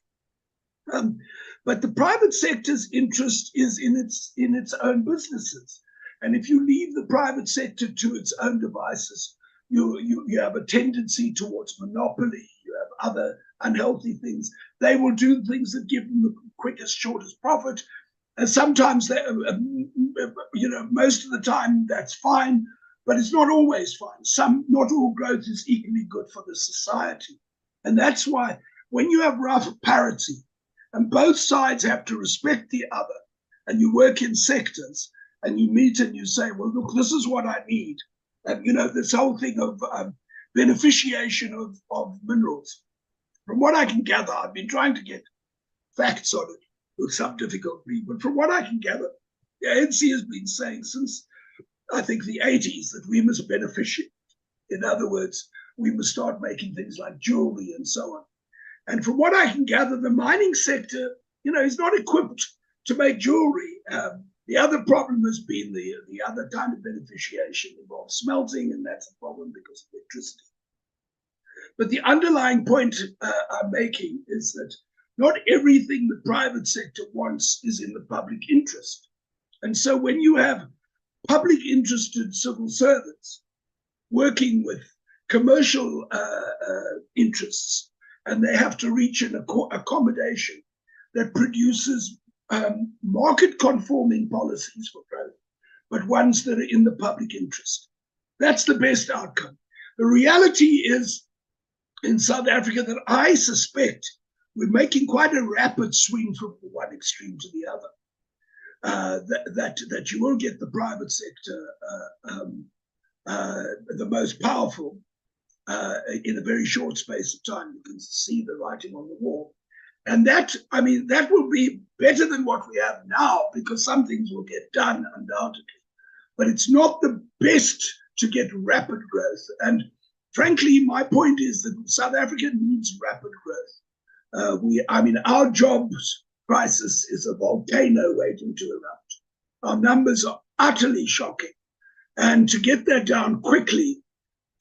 But the private sector's interest is in its own businesses, and if you leave the private sector to its own devices, you have a tendency towards monopoly. You have other unhealthy things. They will do things that give them the quickest, shortest profit. And sometimes, most of the time, that's fine, but it's not always fine. Not all growth is equally good for the society. And that's why when you have rough parity, and both sides have to respect the other, and you work in sectors, and you meet and you say, well, look, this is what I need. And, this whole thing of beneficiation of minerals. From what I can gather, I've been trying to get facts on it with some difficulty, but from what I can gather, the ANC has been saying since, I think, the 80s that we must beneficiate. In other words, we must start making things like jewelry and so on. And from what I can gather, the mining sector, is not equipped to make jewelry. The other problem has been the other kind of beneficiation involves smelting, and that's a problem because of electricity. But the underlying point I'm making is that not everything the private sector wants is in the public interest. And so when you have public interested civil servants working with commercial interests, and they have to reach an accommodation that produces market-conforming policies for growth, but ones that are in the public interest. That's the best outcome. The reality is, in South Africa, that I suspect we're making quite a rapid swing from one extreme to the other. That you will get the private sector the most powerful in a very short space of time. You can see the writing on the wall. And that will be better than what we have now, because some things will get done, undoubtedly. But it's not the best to get rapid growth. And frankly, my point is that South Africa needs rapid growth. Our jobs crisis is a volcano waiting to erupt. Our numbers are utterly shocking. And to get that down quickly,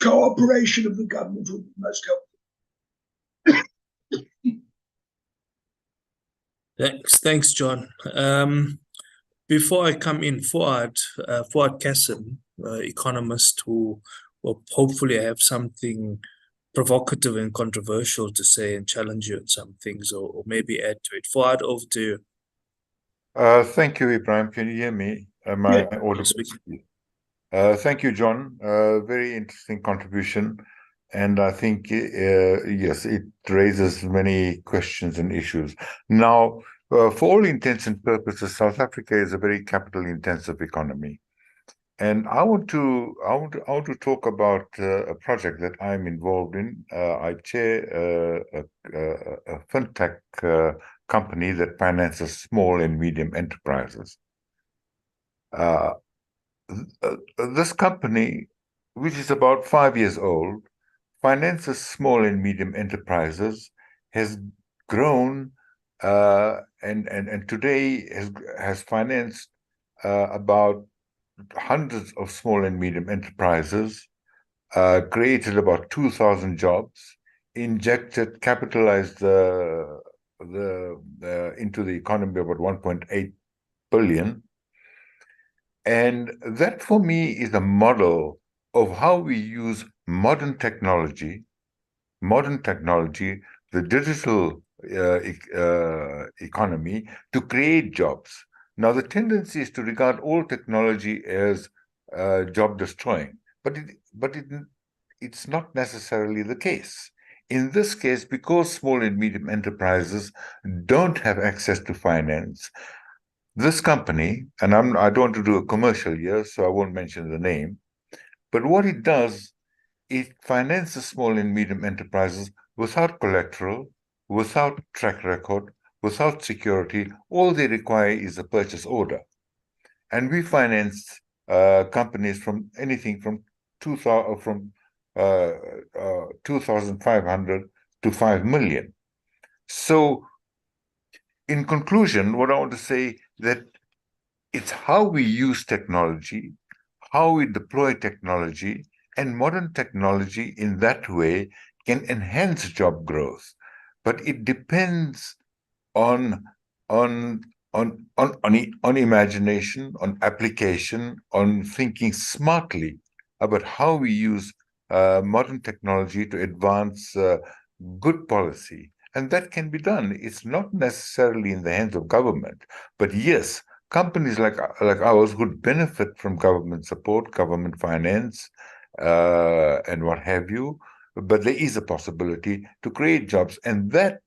cooperation of the government would be most helpful. Thanks, John. Before I come in, Fuad Kassim, economist who will hopefully have something provocative and controversial to say and challenge you on some things, or maybe add to it. Fuad, over to you. Thank you, Ibrahim. Can you hear me? Am I audible? Thank you, John. Very interesting contribution. And I think, yes, it raises many questions and issues. Now, for all intents and purposes, South Africa is a very capital-intensive economy. And I want to talk about a project that I'm involved in. I chair a fintech company that finances small and medium enterprises. This company, which is about 5 years old, finances small and medium enterprises, has grown and today has financed about hundreds of small and medium enterprises, created about 2,000 jobs, injected, capitalized into the economy about 1.8 billion. And that for me is a model of how we use modern technology, the digital economy, to create jobs. Now, the tendency is to regard all technology as job destroying, but it's not necessarily the case. In this case, because small and medium enterprises don't have access to finance, this company, and I don't want to do a commercial here, so I won't mention the name, but what it does, it finances small and medium enterprises without collateral, without track record, without security. All they require is a purchase order. And we finance companies from anything from 2,500 to 5 million. So, in conclusion, what I want to say that it's how we use technology, how we deploy technology, and modern technology in that way can enhance job growth. But it depends on on on imagination, on application, on thinking smartly about how we use modern technology to advance good policy. And that can be done. It's not necessarily in the hands of government, but yes, companies like ours would benefit from government support, government finance, and what have you. But there is a possibility to create jobs, and that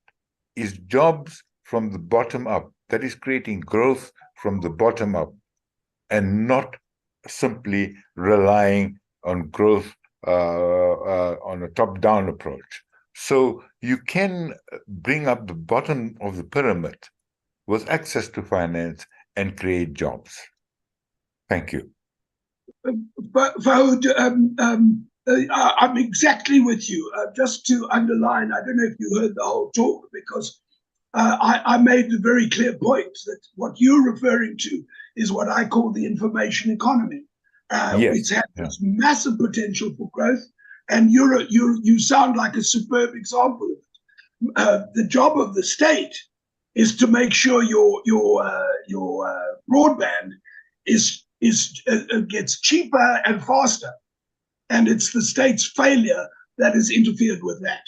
is jobs from the bottom up. That is creating growth from the bottom up, and not simply relying on growth on a top-down approach. So you can bring up the bottom of the pyramid with access to finance and create jobs. Thank you. But Fahud, I'm exactly with you. Just to underline, I don't know if you heard the whole talk, because I made a very clear point that what you're referring to is what I call the information economy. Yes. It's had this massive potential for growth, and you sound like a superb example of it. The job of the state is to make sure your broadband gets cheaper and faster, and it's the state's failure that has interfered with that.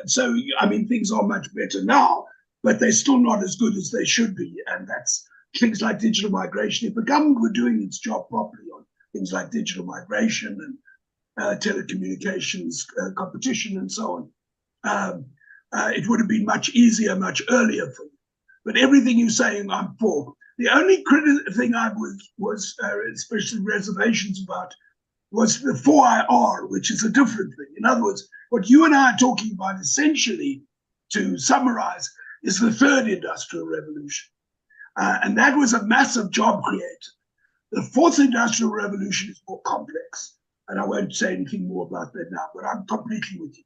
So, I mean, things are much better now, but they're still not as good as they should be. And that's things like digital migration. If the government were doing its job properly on things like digital migration and telecommunications competition and so on, it would have been much easier, much earlier for you. But everything you're saying, I'm for. The only thing I was especially reservations about was the 4IR, which is a different thing. In other words, what you and I are talking about, essentially, to summarize, is the third industrial revolution. And that was a massive job creator. The fourth industrial revolution is more complex. And I won't say anything more about that now, but I'm completely with you.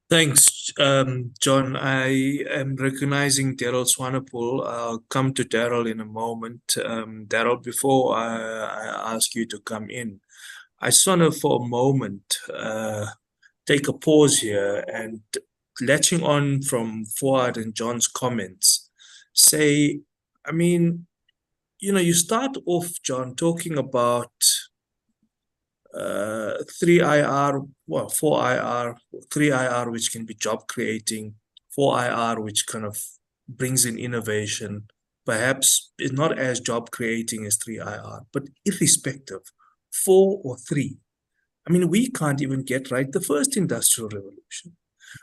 Thanks, John. I am recognizing Daryl Swanepoel. I'll come to Daryl in a moment. Daryl, before I ask you to come in, I just want to, for a moment, take a pause here and, latching on from Fuad and John's comments, say, I mean, you start off, John, talking about 3IR, well, 4IR, 3IR, which can be job creating, 4IR, which kind of brings in innovation, perhaps is not as job creating as 3IR, but irrespective, 4 or 3. I mean, we can't even get right the first industrial revolution.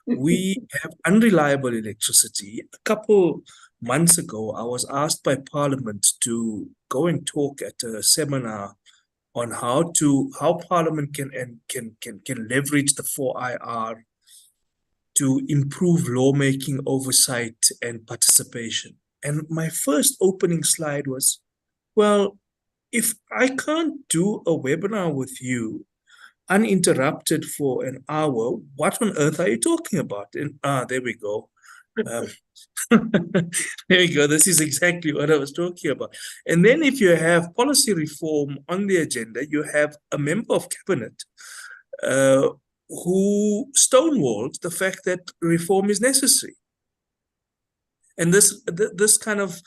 We have unreliable electricity. A couple months ago, I was asked by Parliament to go and talk at a seminar on how Parliament can leverage the 4IR to improve lawmaking oversight and participation. And my first opening slide was, well, if I can't do a webinar with you uninterrupted for an hour. What on earth are you talking about? And there we go. Um, there you go. This is exactly what I was talking about. And then if you have policy reform on the agenda, you have a member of cabinet uh, who stonewalled the fact that reform is necessary. And this kind of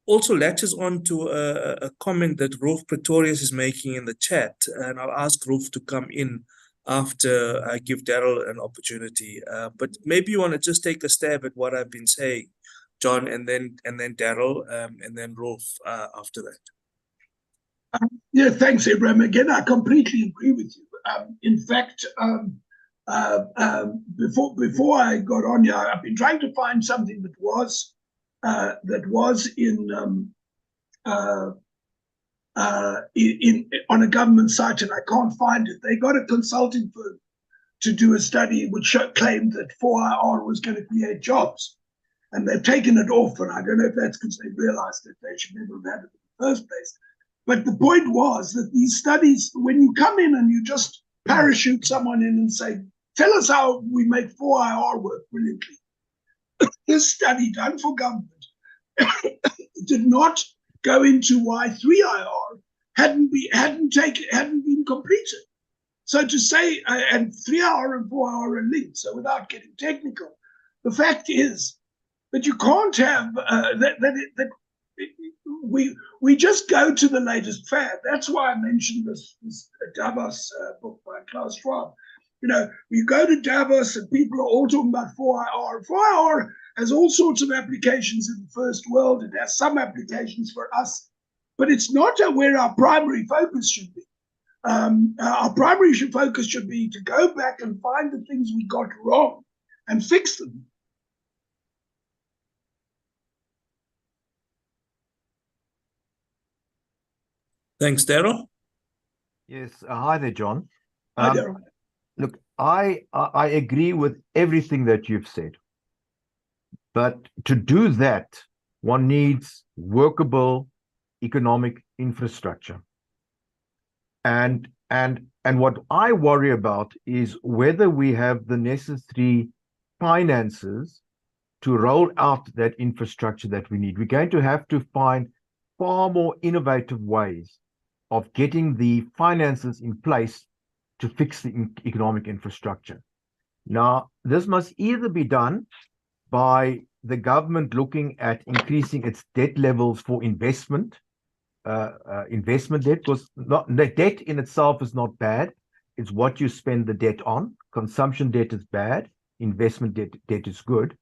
also latches on to a comment that Rolf Pretorius is making in the chat, and I'll ask Rolf to come in after I give Daryl an opportunity. But maybe you want to just take a stab at what I've been saying, John, and then Daryl, and then Rolf after that. Yeah, thanks, Abraham. Again, I completely agree with you. In fact, before I got on here, I've been trying to find something that was in on a government site, and I can't find it. They got a consulting firm to do a study which claimed that 4IR was going to create jobs, and they've taken it off. And I don't know if that's because they realized that they should never have had it in the first place. But the point was that these studies, when you come in and you just parachute someone in and say, tell us how we make 4IR work brilliantly. This study done for government did not go into why 3IR hadn't been completed. So to say, and 3IR and 4IR are linked, so without getting technical, the fact is that you can't have we just go to the latest fad. That's why I mentioned this Davos book by Klaus Schwab. You know, you go to Davos and people are all talking about 4IR. 4IR has all sorts of applications in the first world. It has some applications for us, but it's not where our primary focus should be. Our primary focus should be to go back and find the things we got wrong and fix them. Thanks, Daryl. Yes. Hi there, John. Hi, Daryl. Look, I agree with everything that you've said. But to do that, one needs workable economic infrastructure. And what I worry about is whether we have the necessary finances to roll out that infrastructure that we need. We're going to have to find far more innovative ways of getting the finances in place to fix the economic infrastructure. Now, this must either be done by the government looking at increasing its debt levels for investment debt, because the debt in itself is not bad. It's what you spend the debt on. Consumption debt is bad. Investment debt is good.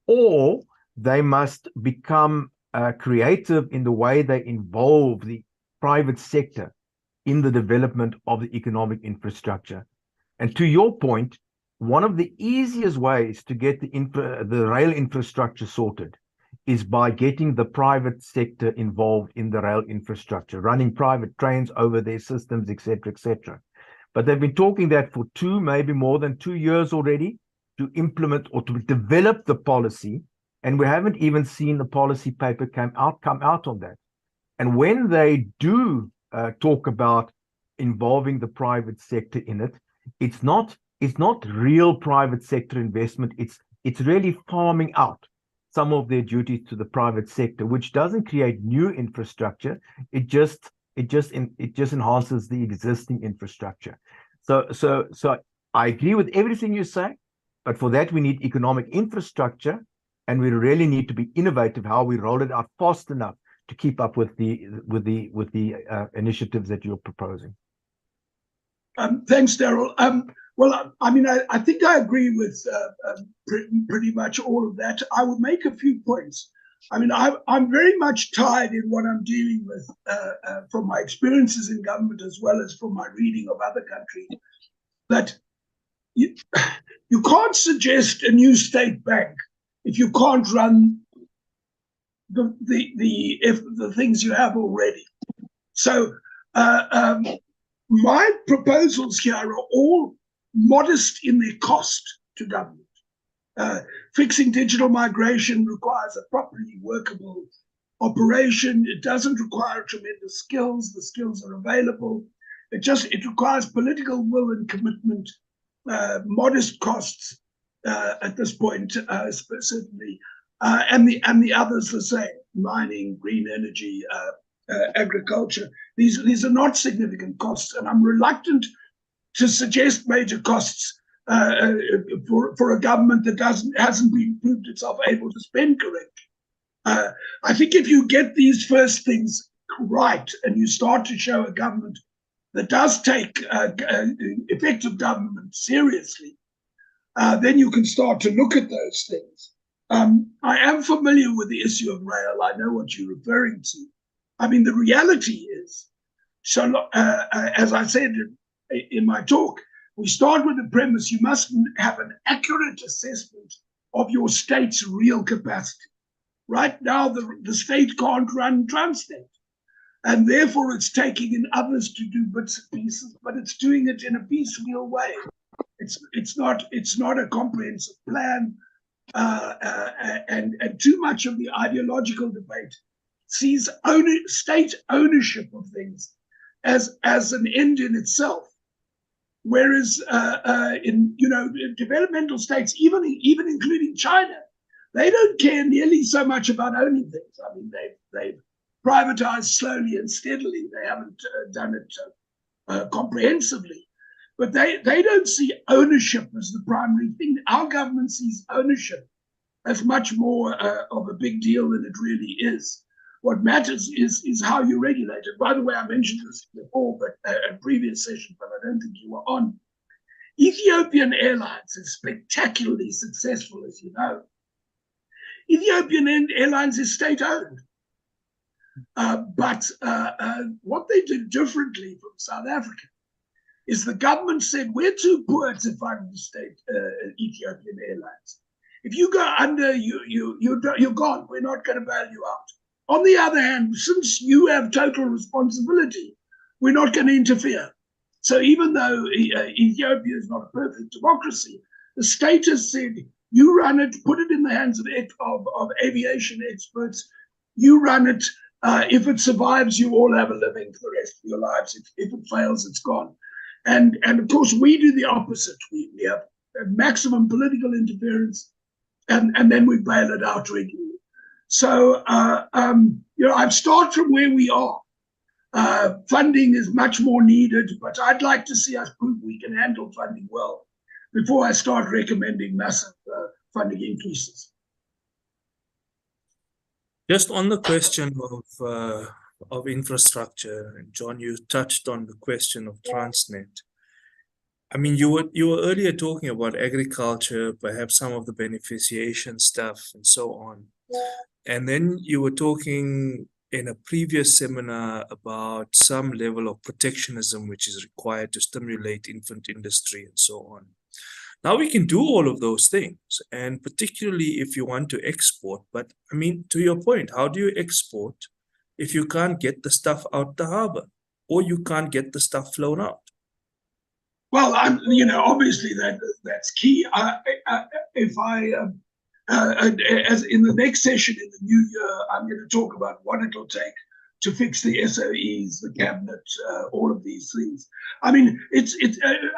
Or they must become creative in the way they involve the private sector in the development of the economic infrastructure. And to your point, one of the easiest ways to get the rail infrastructure sorted is by getting the private sector involved in the rail infrastructure, running private trains over their systems, etc., etc. But they've been talking that for maybe more than 2 years already, to implement or to develop the policy, and we haven't even seen the policy paper come out on that. And when they do talk about involving the private sector in it, it's not real private sector investment. It's really farming out some of their duties to the private sector, which doesn't create new infrastructure. It just enhances the existing infrastructure. So I agree with everything you say, but for that we need economic infrastructure, and we really need to be innovative how we roll it out fast enough to keep up with the initiatives that you're proposing. Thanks, Daryl. Well, I mean, I think I agree with pretty much all of that. I would make a few points. I mean, I'm very much tied in what I'm dealing with from my experiences in government as well as from my reading of other countries, that you can't suggest a new state bank if you can't run the things you have already. So my proposals here are all modest in their cost to government. Fixing digital migration requires a properly workable operation. It doesn't require tremendous skills. The skills are available. It requires political will and commitment, modest costs at this point, certainly, and the others the same: mining, green energy, agriculture. These are not significant costs, and I'm reluctant to suggest major costs for a government that hasn't been proved itself able to spend correctly. I think if you get these first things right and you start to show a government that does take effective government seriously, then you can start to look at those things. I am familiar with the issue of rail. I know what you're referring to. I mean, the reality is, so as I said in my talk, we start with the premise you must have an accurate assessment of your state's real capacity. Right now, the state can't run Transnet, and therefore it's taking in others to do bits and pieces, but it's doing it in a piecemeal way. It's not a comprehensive plan, and too much of the ideological debate sees state ownership of things as an end in itself. Whereas in developmental states, even including China, they don't care nearly so much about owning things. I mean, they've privatized slowly and steadily. They haven't done it comprehensively, but they don't see ownership as the primary thing. Our government sees ownership as much more of a big deal than it really is. What matters is how you regulate it. By the way, I mentioned this before, but a previous session, but I don't think you were on. Ethiopian Airlines is spectacularly successful, as you know. Ethiopian Airlines is state-owned. But what they did differently from South Africa is the government said, we're too poor to fund the state Ethiopian Airlines. If you go under, you're gone. We're not going to bail you out. On the other hand, since you have total responsibility, we're not going to interfere. So even though Ethiopia is not a perfect democracy, the state has said, you run it, put it in the hands of aviation experts, you run it. If it survives, you all have a living for the rest of your lives. If it fails, it's gone. And of course, we do the opposite. We have maximum political interference, and then we bail it out regularly. So, I've started from where we are. Funding is much more needed, but I'd like to see us prove we can handle funding well before I start recommending massive funding increases. Just on the question of infrastructure, and John, you touched on the question of Transnet. I mean, you were earlier talking about agriculture, perhaps some of the beneficiation stuff, and so on. And then you were talking in a previous seminar about some level of protectionism which is required to stimulate infant industry and so on. Now we can do all of those things, and particularly if you want to export. But I mean, to your point, how do you export if you can't get the stuff out the harbor, or you can't get the stuff flown out? Well, obviously that's key. As in the next session in the new year, I'm going to talk about what it'll take to fix the SOEs, the cabinet, all of these things. I mean,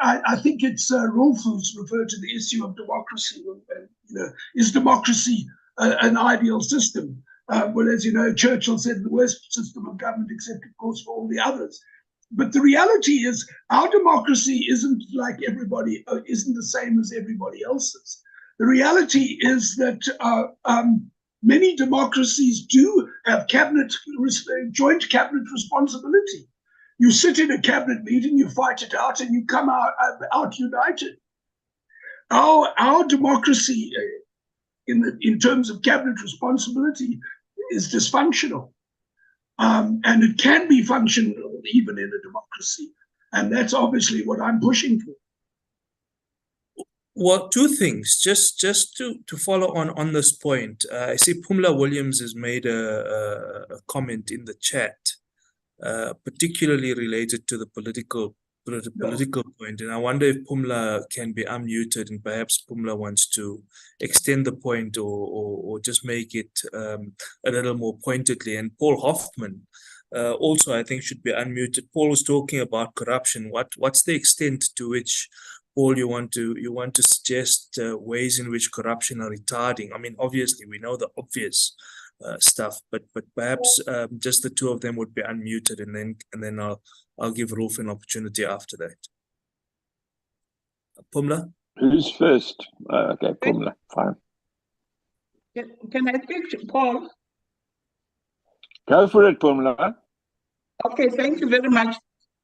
I think it's Rolf who's referred to the issue of democracy. Is democracy an ideal system? Well, as you know, Churchill said the worst system of government, except of course for all the others. But the reality is, our democracy isn't the same as everybody else's. The reality is that many democracies do have joint cabinet responsibility. You sit in a cabinet meeting, you fight it out, and you come out united. Our democracy, in terms of cabinet responsibility, is dysfunctional. And it can be functional even in a democracy. And that's obviously what I'm pushing for. Well, two things, just to follow on this point. I see Pumla Williams has made a comment in the chat, particularly related to the political point. And I wonder if Pumla can be unmuted, and perhaps Pumla wants to extend the point or just make it a little more pointedly. And Paul Hoffman also I think should be unmuted. Paul was talking about corruption. What's the extent to which, Paul, you want to suggest ways in which corruption are retarding? I mean, obviously we know the obvious stuff, but perhaps just the two of them would be unmuted, and then I'll give Rolf an opportunity after that. Pumla? Who's first? Okay, Pumla, fine. Can I speak to Paul? Go for it, Pumla. Okay, thank you very much.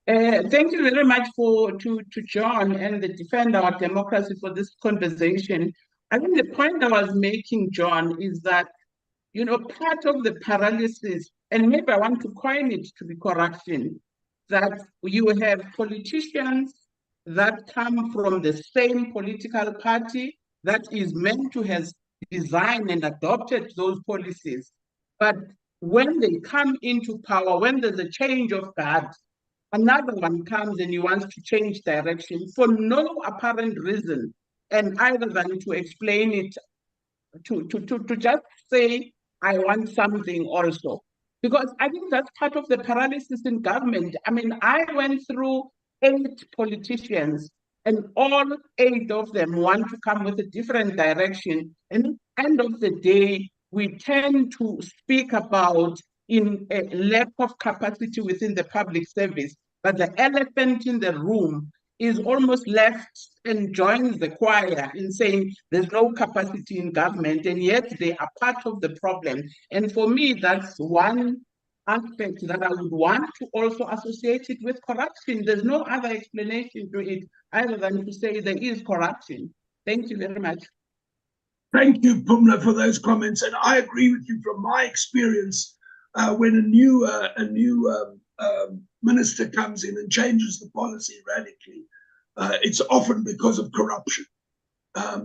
Thank you very much to John and the Defend Our Democracy for this conversation. I think the point I was making, John, is that, you know, part of the paralysis, and maybe I want to coin it to be corruption, that you have politicians that come from the same political party that is meant to have designed and adopted those policies. But when they come into power, when there's a change of guard, another one comes and he wants to change direction for no apparent reason, and either than to explain it, to just say, I want something also. Because I think that's part of the paralysis in government. I mean, I went through 8 politicians, and all 8 of them want to come with a different direction. And at the end of the day, we tend to speak about in a lack of capacity within the public service, but the elephant in the room is almost left and joins the choir in saying there's no capacity in government, and yet they are part of the problem. And for me, that's one aspect that I would want to also associate it with corruption. There's no other explanation to it other than to say there is corruption. Thank you very much. Thank you, Pumla, for those comments. And I agree with you from my experience. When a new minister comes in and changes the policy radically, it's often because of corruption.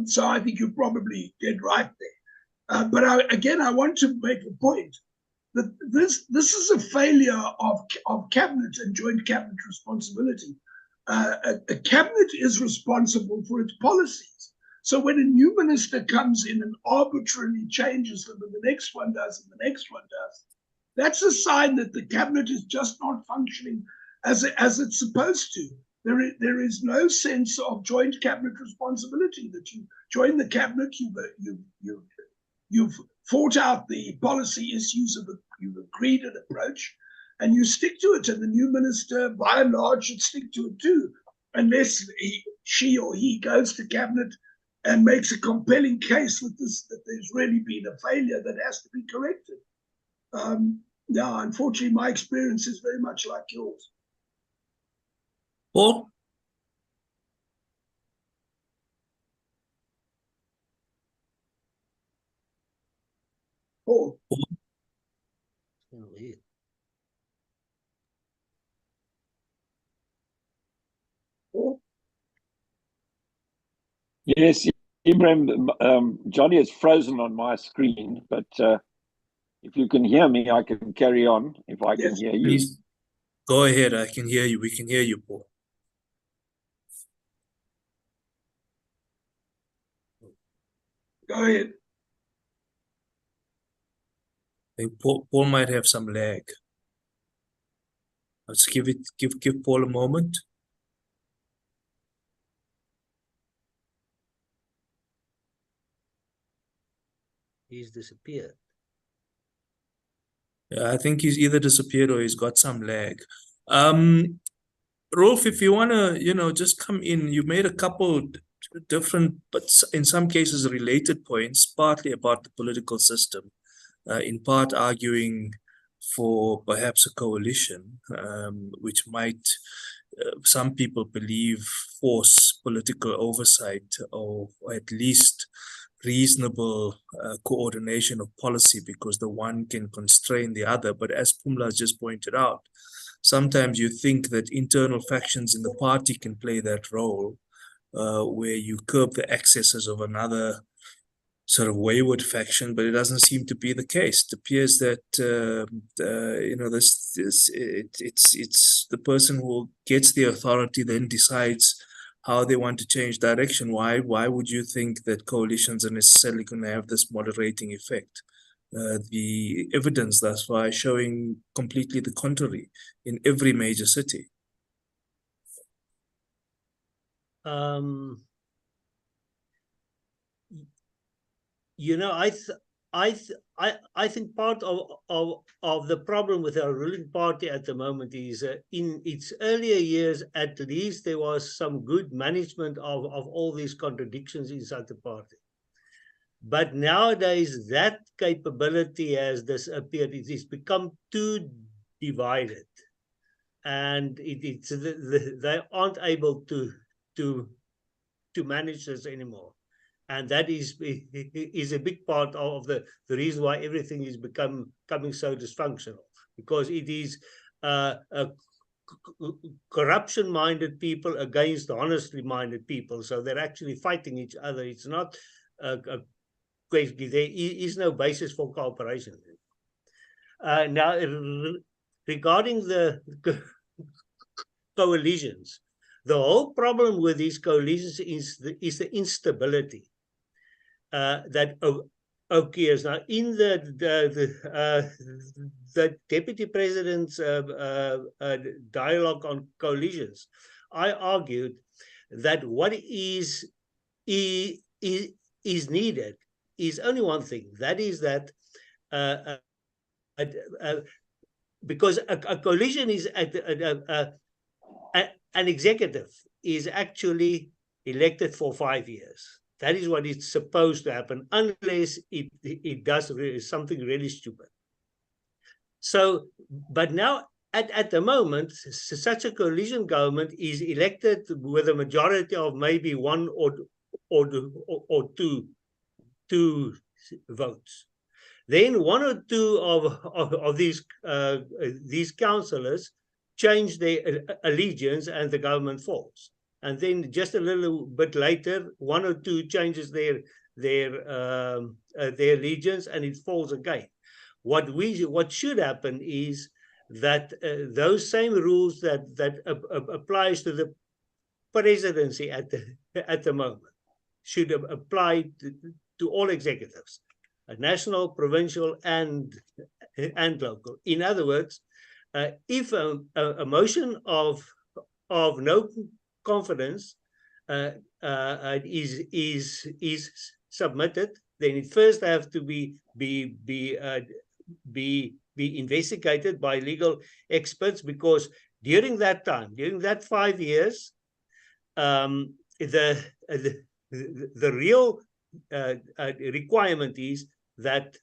So I think you probably get right there. But I want to make a point that this is a failure of cabinet and joint cabinet responsibility. A cabinet is responsible for its policies. So when a new minister comes in and arbitrarily changes them, and the next one does, and the next one does, that's a sign that the cabinet is just not functioning as it's supposed to. There is no sense of joint cabinet responsibility. That you join the cabinet, you've fought out the policy issues, you've agreed an approach, and you stick to it. And the new minister, by and large, should stick to it too, unless she or he goes to cabinet and makes a compelling case that there's really been a failure that has to be corrected. Unfortunately, my experience is very much like yours. Paul? Paul? Paul? Yes, Ibrahim, Johnny is frozen on my screen, but if you can hear me, I can carry on if I can hear you. Please go ahead. I can hear you. We can hear you, Paul. Go ahead. I think Paul might have some lag. Let's give Paul a moment. He's disappeared. Yeah, I think he's either disappeared or he's got some lag. Rolf, if you want to, just come in, you made a couple different, but in some cases related points, partly about the political system, in part arguing for perhaps a coalition, which might, some people believe, force political oversight or at least reasonable coordination of policy, because the one can constrain the other. But as Pumla just pointed out, sometimes you think that internal factions in the party can play that role, where you curb the excesses of another sort of wayward faction, but it doesn't seem to be the case. It appears that it's the person who gets the authority then decides how they want to change direction. Why would you think that coalitions are necessarily going to have this moderating effect? the evidence thus far is showing completely the contrary in every major city. You know, I think part of the problem with our ruling party at the moment is in its earlier years, at least there was some good management of all these contradictions inside the party. But nowadays, that capability has disappeared. It has become too divided, and they aren't able to manage this anymore. And that is a big part of the reason why everything is becoming so dysfunctional, because it is corruption-minded people against honestly-minded people. So they're actually fighting each other. It's not there is no basis for cooperation. Now, regarding the coalitions, the whole problem with these coalitions is the instability that occurs. Now, in the deputy president's dialogue on coalitions, I argued that what is needed is only one thing. That is that because a coalition is an executive is actually elected for 5 years. That is what is supposed to happen, unless it does something really stupid. So, but now at the moment, such a coalition government is elected with a majority of maybe one or two votes. Then one or two of these councillors change their allegiance and the government falls. And then just a little bit later, one or two changes their allegiance and it falls again. What should happen is that those same rules that applies to the presidency at the moment should apply to all executives, national, provincial, and local. In other words, if a motion of no confidence is submitted, then it first have to be investigated by legal experts, because during that time, during that 5 years, the real requirement is that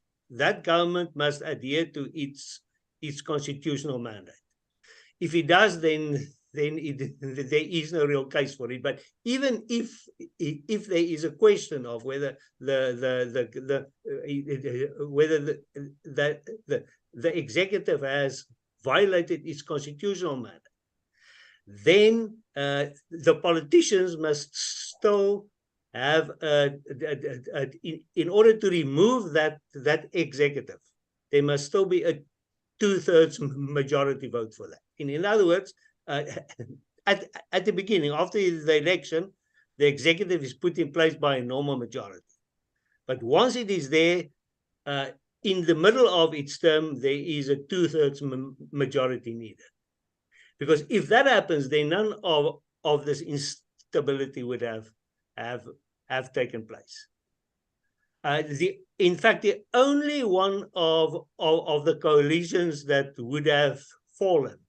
government must adhere to its constitutional mandate. If it does, then there is no real case for it. But even if there is a question of whether the executive has violated its constitutional mandate, then the politicians must still have in order to remove that executive, there must still be a 2/3 majority vote for that. In other words, at the beginning, after the election, the executive is put in place by a normal majority. But once it is there, in the middle of its term, there is a 2/3 majority needed. Because if that happens, then none of this instability would have taken place. In fact, the only one of the coalitions that would have fallen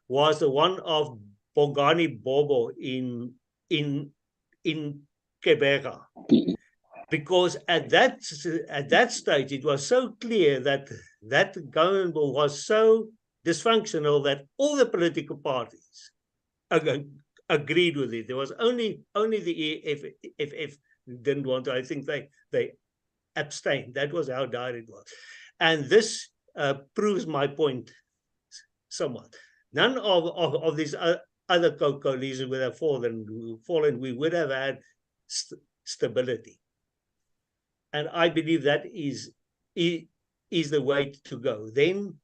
was the one of Bongani Bobo in Quebec, because at that stage it was so clear that government was so dysfunctional that all the political parties agreed with it. There was only the EFF didn't want to. I think they abstained. That was how dire it was, and this proves my point somewhat. None of these other coalitions would have fallen. We would have had stability, and I believe that is the way to go. Then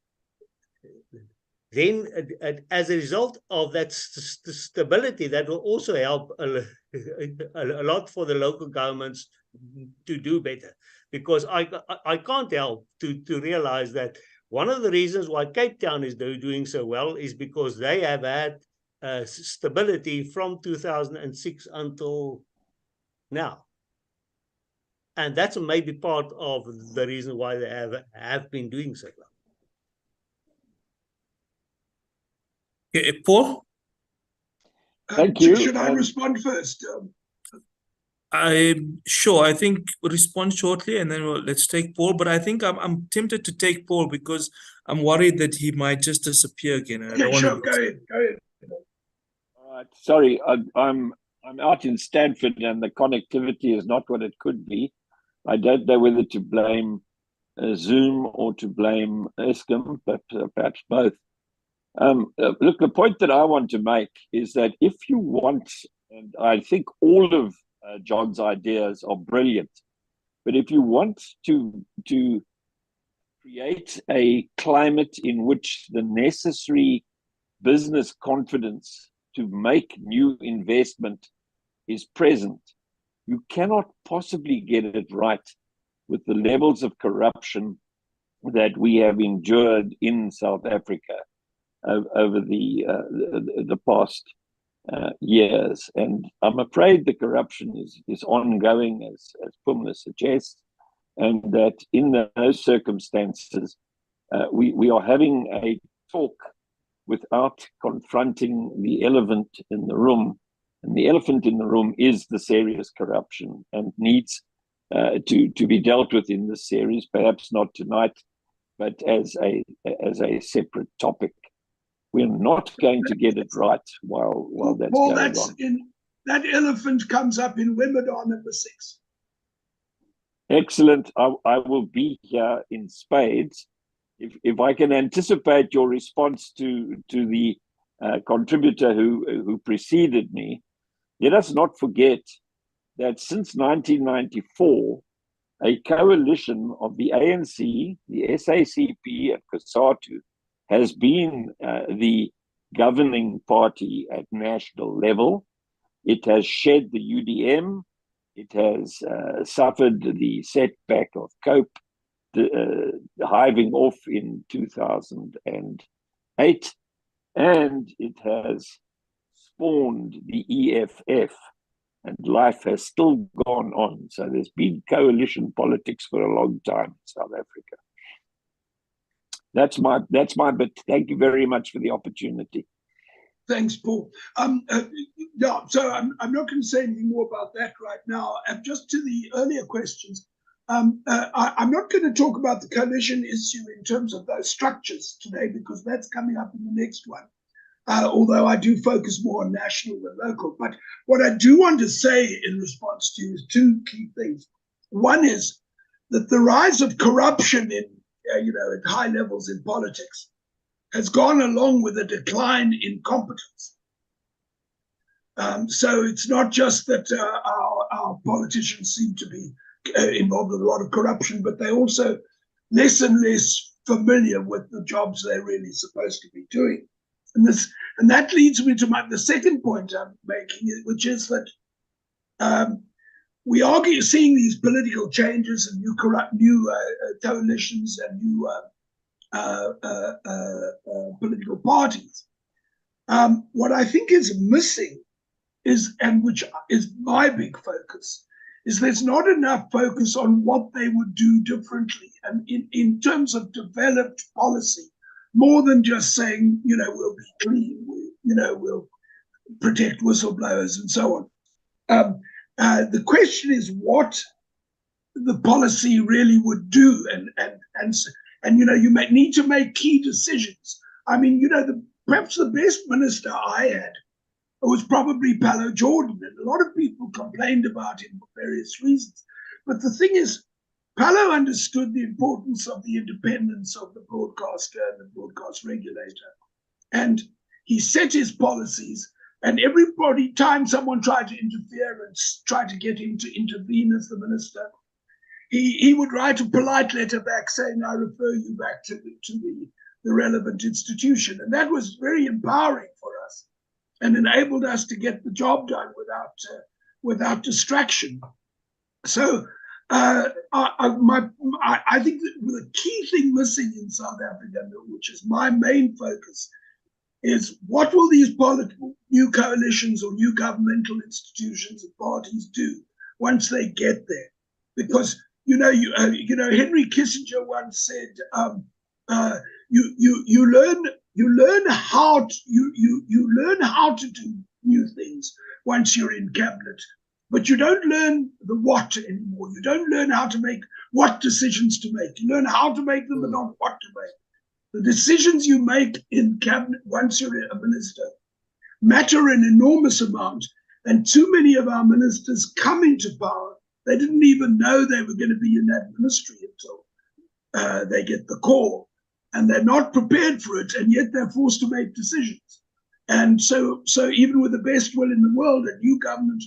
as a result of that stability, that will also help a lot for the local governments to do better. because I can't help to realize that one of the reasons why Cape Town is doing so well is because they have had stability from 2006 until now. And that's maybe part of the reason why they have been doing so well. Okay, Paul? Thank you. Should I respond first? I'm sure. I think we'll respond shortly, and then let's take Paul. But I think I'm tempted to take Paul because I'm worried that he might just disappear again. And I don't want to. Go ahead. All right. Sorry, I'm out in Stanford, and the connectivity is not what it could be. I don't know whether to blame Zoom or to blame Eskom, but perhaps both. Look, the point that I want to make is that if you want, and I think all of John's ideas are brilliant, but if you want to create a climate in which the necessary business confidence to make new investment is present, you cannot possibly get it right with the levels of corruption that we have endured in South Africa over the past years. And I'm afraid the corruption is ongoing, as Pumla suggests, and that in those circumstances, we are having a talk without confronting the elephant in the room. And the elephant in the room is the serious corruption and needs to be dealt with in this series, perhaps not tonight, but as a separate topic. We're not going to get it right while that's Paul, going on. That elephant comes up in webinar number 6. Excellent. I will be here in spades. If I can anticipate your response to the contributor who preceded me, let us not forget that since 1994, a coalition of the ANC, the SACP, and COSATU has been the governing party at national level. It has shed the UDM. It has suffered the setback of COPE, hiving off in 2008, and it has spawned the EFF, and life has still gone on. So there's been coalition politics for a long time in South Africa. That's my bit. Thank you very much for the opportunity. Thanks, Paul. Yeah, so I'm not going to say anything more about that right now. Just to the earlier questions, I'm not going to talk about the coalition issue in terms of those structures today, because that's coming up in the next one. Although I do focus more on national than local. But what I do want to say in response to you is 2 key things. One is that the rise of corruption in, at high levels in politics has gone along with a decline in competence. So it's not just that our politicians seem to be involved in a lot of corruption, but they're also less and less familiar with the jobs they're really supposed to be doing. And that leads me to the second point I'm making, which is that we are seeing these political changes and new coalitions and new political parties. What I think is missing and which is my big focus, is there's not enough focus on what they would do differently, and in terms of developed policy, more than just saying, we'll be clean, we'll protect whistleblowers and so on. The question is what the policy really would do, and you may need to make key decisions. I mean, perhaps the best minister I had was probably Pallo Jordan, and a lot of people complained about him for various reasons. But the thing is, Pallo understood the importance of the independence of the broadcaster and the broadcast regulator. And he set his policies, and every time someone tried to interfere and tried to get him to intervene as the minister, he would write a polite letter back saying, I refer you back to the relevant institution. And that was very empowering for us and enabled us to get the job done without distraction. So I think that the key thing missing in South Africa, which is my main focus, is what will these political new coalitions or new governmental institutions and parties do once they get there? Because Henry Kissinger once said, you learn how to do new things once you're in cabinet, but you don't learn the what anymore. You don't learn how to make what decisions to make. You learn how to make them, but not what to make. The decisions you make in cabinet once you're a minister matter an enormous amount. And too many of our ministers come into power. They didn't even know they were going to be in that ministry until they get the call. And they're not prepared for it, and yet they're forced to make decisions. And so even with the best will in the world, a new government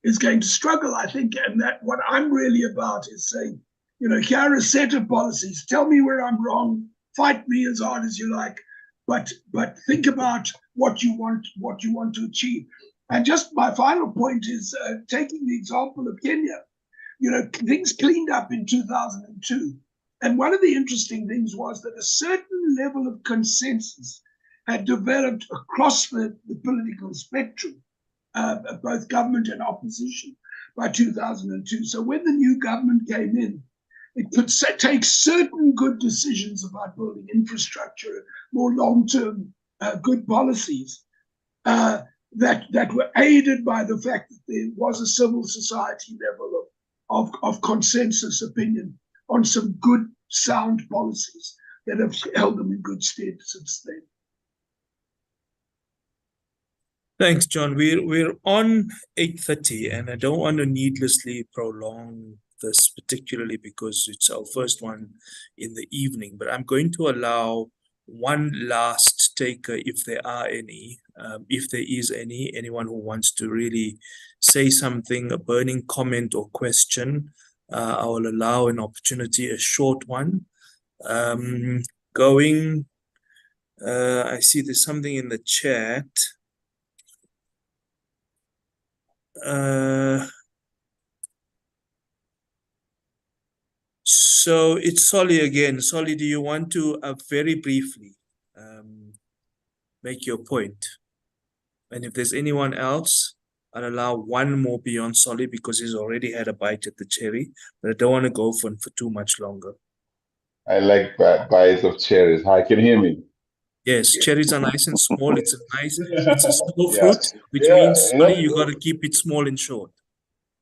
is going to struggle, I think. And that what I'm really about is saying, here are a set of policies. Tell me where I'm wrong. Fight me as hard as you like, but think about what you want to achieve. And just my final point is taking the example of Kenya. Things cleaned up in 2002. And one of the interesting things was that a certain level of consensus had developed across the political spectrum, both government and opposition, by 2002. So when the new government came in, it could take certain good decisions about building infrastructure, more long-term good policies that were aided by the fact that there was a civil society level of consensus opinion on some good, sound policies that have held them in good stead since then. Thanks, John. We're on 8:30, and I don't want to needlessly prolong this, particularly because it's our first one in the evening. But I'm going to allow one last taker, if there are any, if there is anyone who wants to really say something, a burning comment or question. I will allow an opportunity, a short one. I see there's something in the chat. So it's Solly again. Solly, do you want to very briefly make your point? And if there's anyone else, I'll allow one more beyond Solly because he's already had a bite at the cherry, but I don't want to go for too much longer. I like bites of cherries. Hi, can you hear me? Yes, cherries are nice and small. It's a small Yeah. fruit, which means Solly, you got to keep it small and short.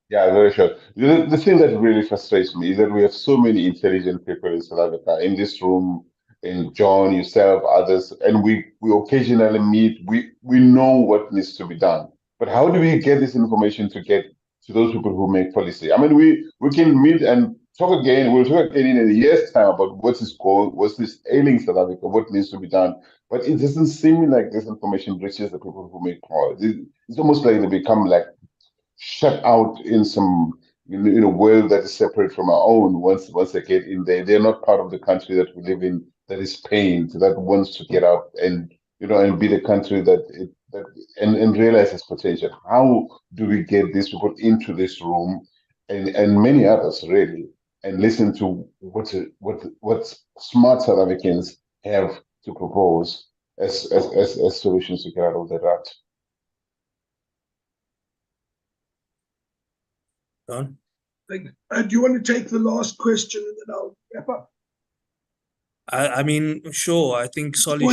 Yeah, very short. The thing that really frustrates me is that we have so many intelligent people in South Africa, in this room, in John, yourself, others, and we occasionally meet. We know what needs to be done, but how do we get this information to get to those people who make policy? I mean, we can meet and talk again. We'll talk again in a year's time about what's this goal, what's this ailing South Africa, what needs to be done. But it doesn't seem like this information reaches the people who make policy. It's almost like they become like shut out in some in a world that is separate from our own. Once they get in there, they're not part of the country that we live in, that is pained, that wants to get up and and be the country and realize its potential. How do we get these people into this room and many others really, and listen to what smart South Africans have to propose as solutions to get out of the rut? Don? Do you want to take the last question and then I'll wrap up? I mean, sure. I think Solly,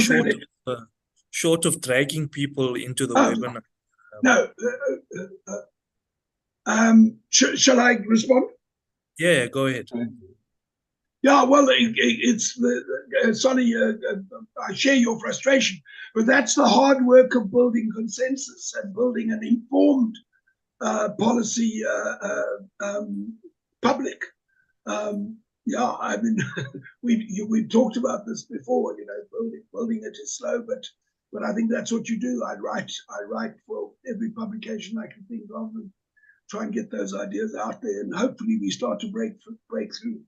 short of dragging people into the webinar. No. Shall I respond? Yeah, go ahead. Yeah, well, Sonny, I share your frustration, but that's the hard work of building consensus and building an informed policy public. Yeah, I mean, we've talked about this before. Building it is slow, but I think that's what you do. I write for every publication I can think of and try and get those ideas out there, and hopefully we start to break through.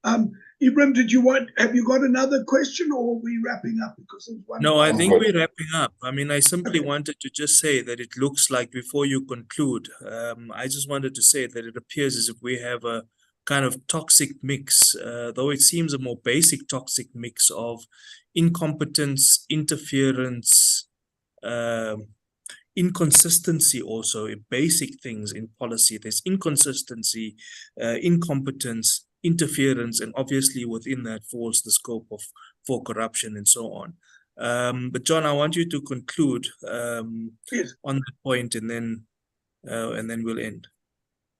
Ibrahim, have you got another question, or are we wrapping up? Because there's one. No, I I'm think good. we're wrapping up. I mean, I simply Okay. wanted to just say that it looks like before you conclude, I just wanted to say that it appears as if we have a kind of toxic mix, though it seems a more basic toxic mix of incompetence, interference, inconsistency also in basic things in policy. There's inconsistency, incompetence, interference, and obviously within that falls the scope of for corruption and so on. But John, I want you to conclude Yes. on that point, and then we'll end.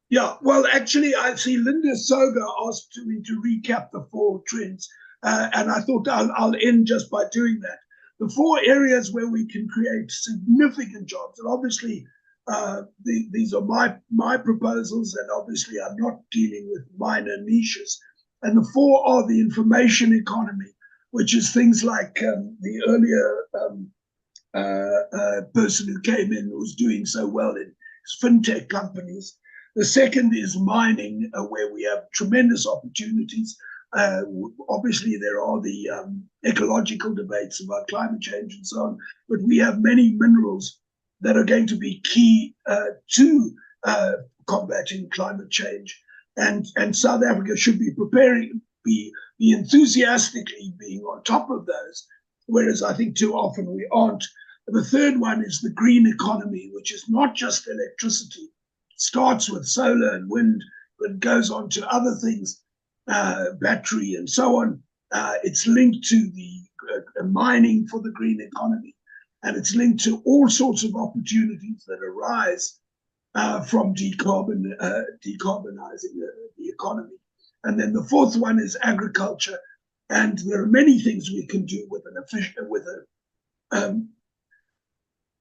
Yeah, well, actually, I see Linda Soga asked me to recap the 4 trends, and I thought I'll end just by doing that. The 4 areas where we can create significant jobs, and obviously these are my proposals, and obviously I'm not dealing with minor niches. And the 4 are the information economy, which is things like the earlier person who came in was doing so well in fintech companies. The second is mining, where we have tremendous opportunities. Obviously, there are the ecological debates about climate change and so on, but we have many minerals that are going to be key to combating climate change. And South Africa should be preparing, be enthusiastically being on top of those, whereas I think too often we aren't. The third one is the green economy, which is not just electricity. It starts with solar and wind, but goes on to other things, battery and so on. It's linked to the mining for the green economy, and it's linked to all sorts of opportunities that arise from decarbonizing the economy. And then the fourth one is agriculture, and there are many things we can do with a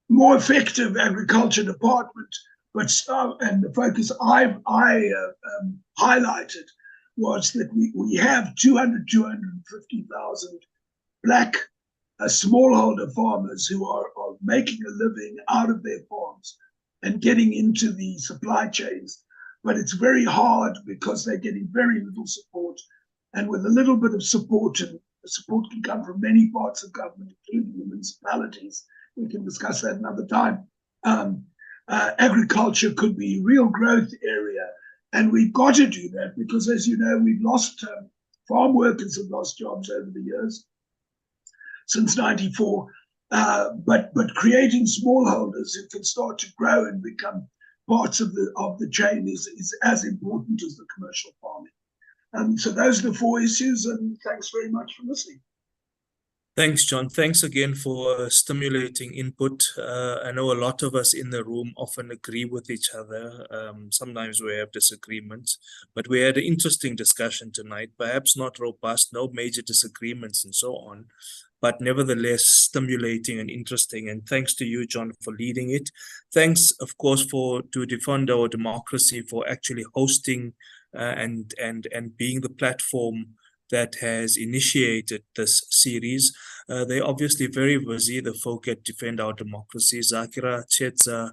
more effective agriculture department. But and the focus I highlighted was that we have 250,000 black smallholder farmers who are making a living out of their farms and getting into the supply chains. But it's very hard because they're getting very little support. And with a little bit of support, and support can come from many parts of government, including the municipalities. We can discuss that another time. Agriculture could be a real growth area. And we've got to do that because, as you know, we've lost, farm workers have lost jobs over the years since 94. But creating smallholders who can start to grow and become parts of the chain is as important as the commercial farming. So those are the 4 issues, and thanks very much for listening. Thanks, John. Thanks again for stimulating input. I know a lot of us in the room often agree with each other. Sometimes we have disagreements, but we had an interesting discussion tonight, perhaps not robust, no major disagreements and so on, but nevertheless stimulating and interesting. And thanks to you, John, for leading it. Thanks, of course, to Defend Our Democracy for actually hosting and being the platform that has initiated this series. They're obviously very busy, the folk at Defend Our Democracy. Zakira, Chetza,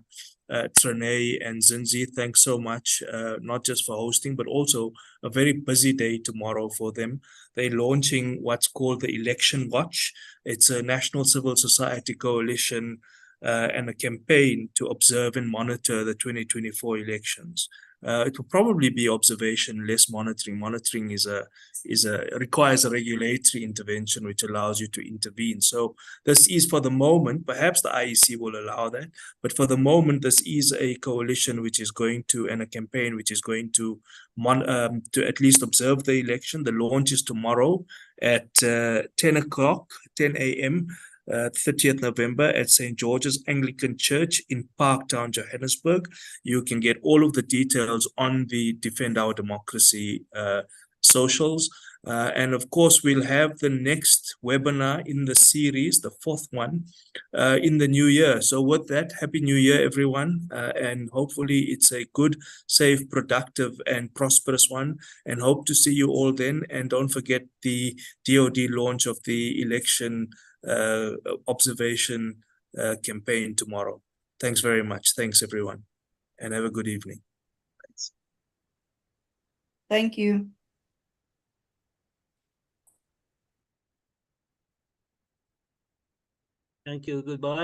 Trene, and Zinzi, thanks so much, not just for hosting, but also a very busy day tomorrow for them. They're launching what's called the Election Watch. It's a national civil society coalition and a campaign to observe and monitor the 2024 elections. It will probably be observation, less monitoring. Monitoring requires a regulatory intervention which allows you to intervene. So this is, for the moment, perhaps the IEC will allow that, but for the moment this is a coalition which is going to, and a campaign which is going to at least observe the election. The launch is tomorrow at 10 a.m. 30th November at St. George's Anglican Church in Parktown, Johannesburg. You can get all of the details on the Defend Our Democracy socials. And of course, we'll have the next webinar in the series, the 4th one, in the new year. So with that, Happy New Year, everyone. And hopefully it's a good, safe, productive, and prosperous one. And hope to see you all then. And don't forget the DOD launch of the election observation campaign tomorrow. Thanks very much. Thanks, everyone. And have a good evening. Thank you. Thank you. Goodbye.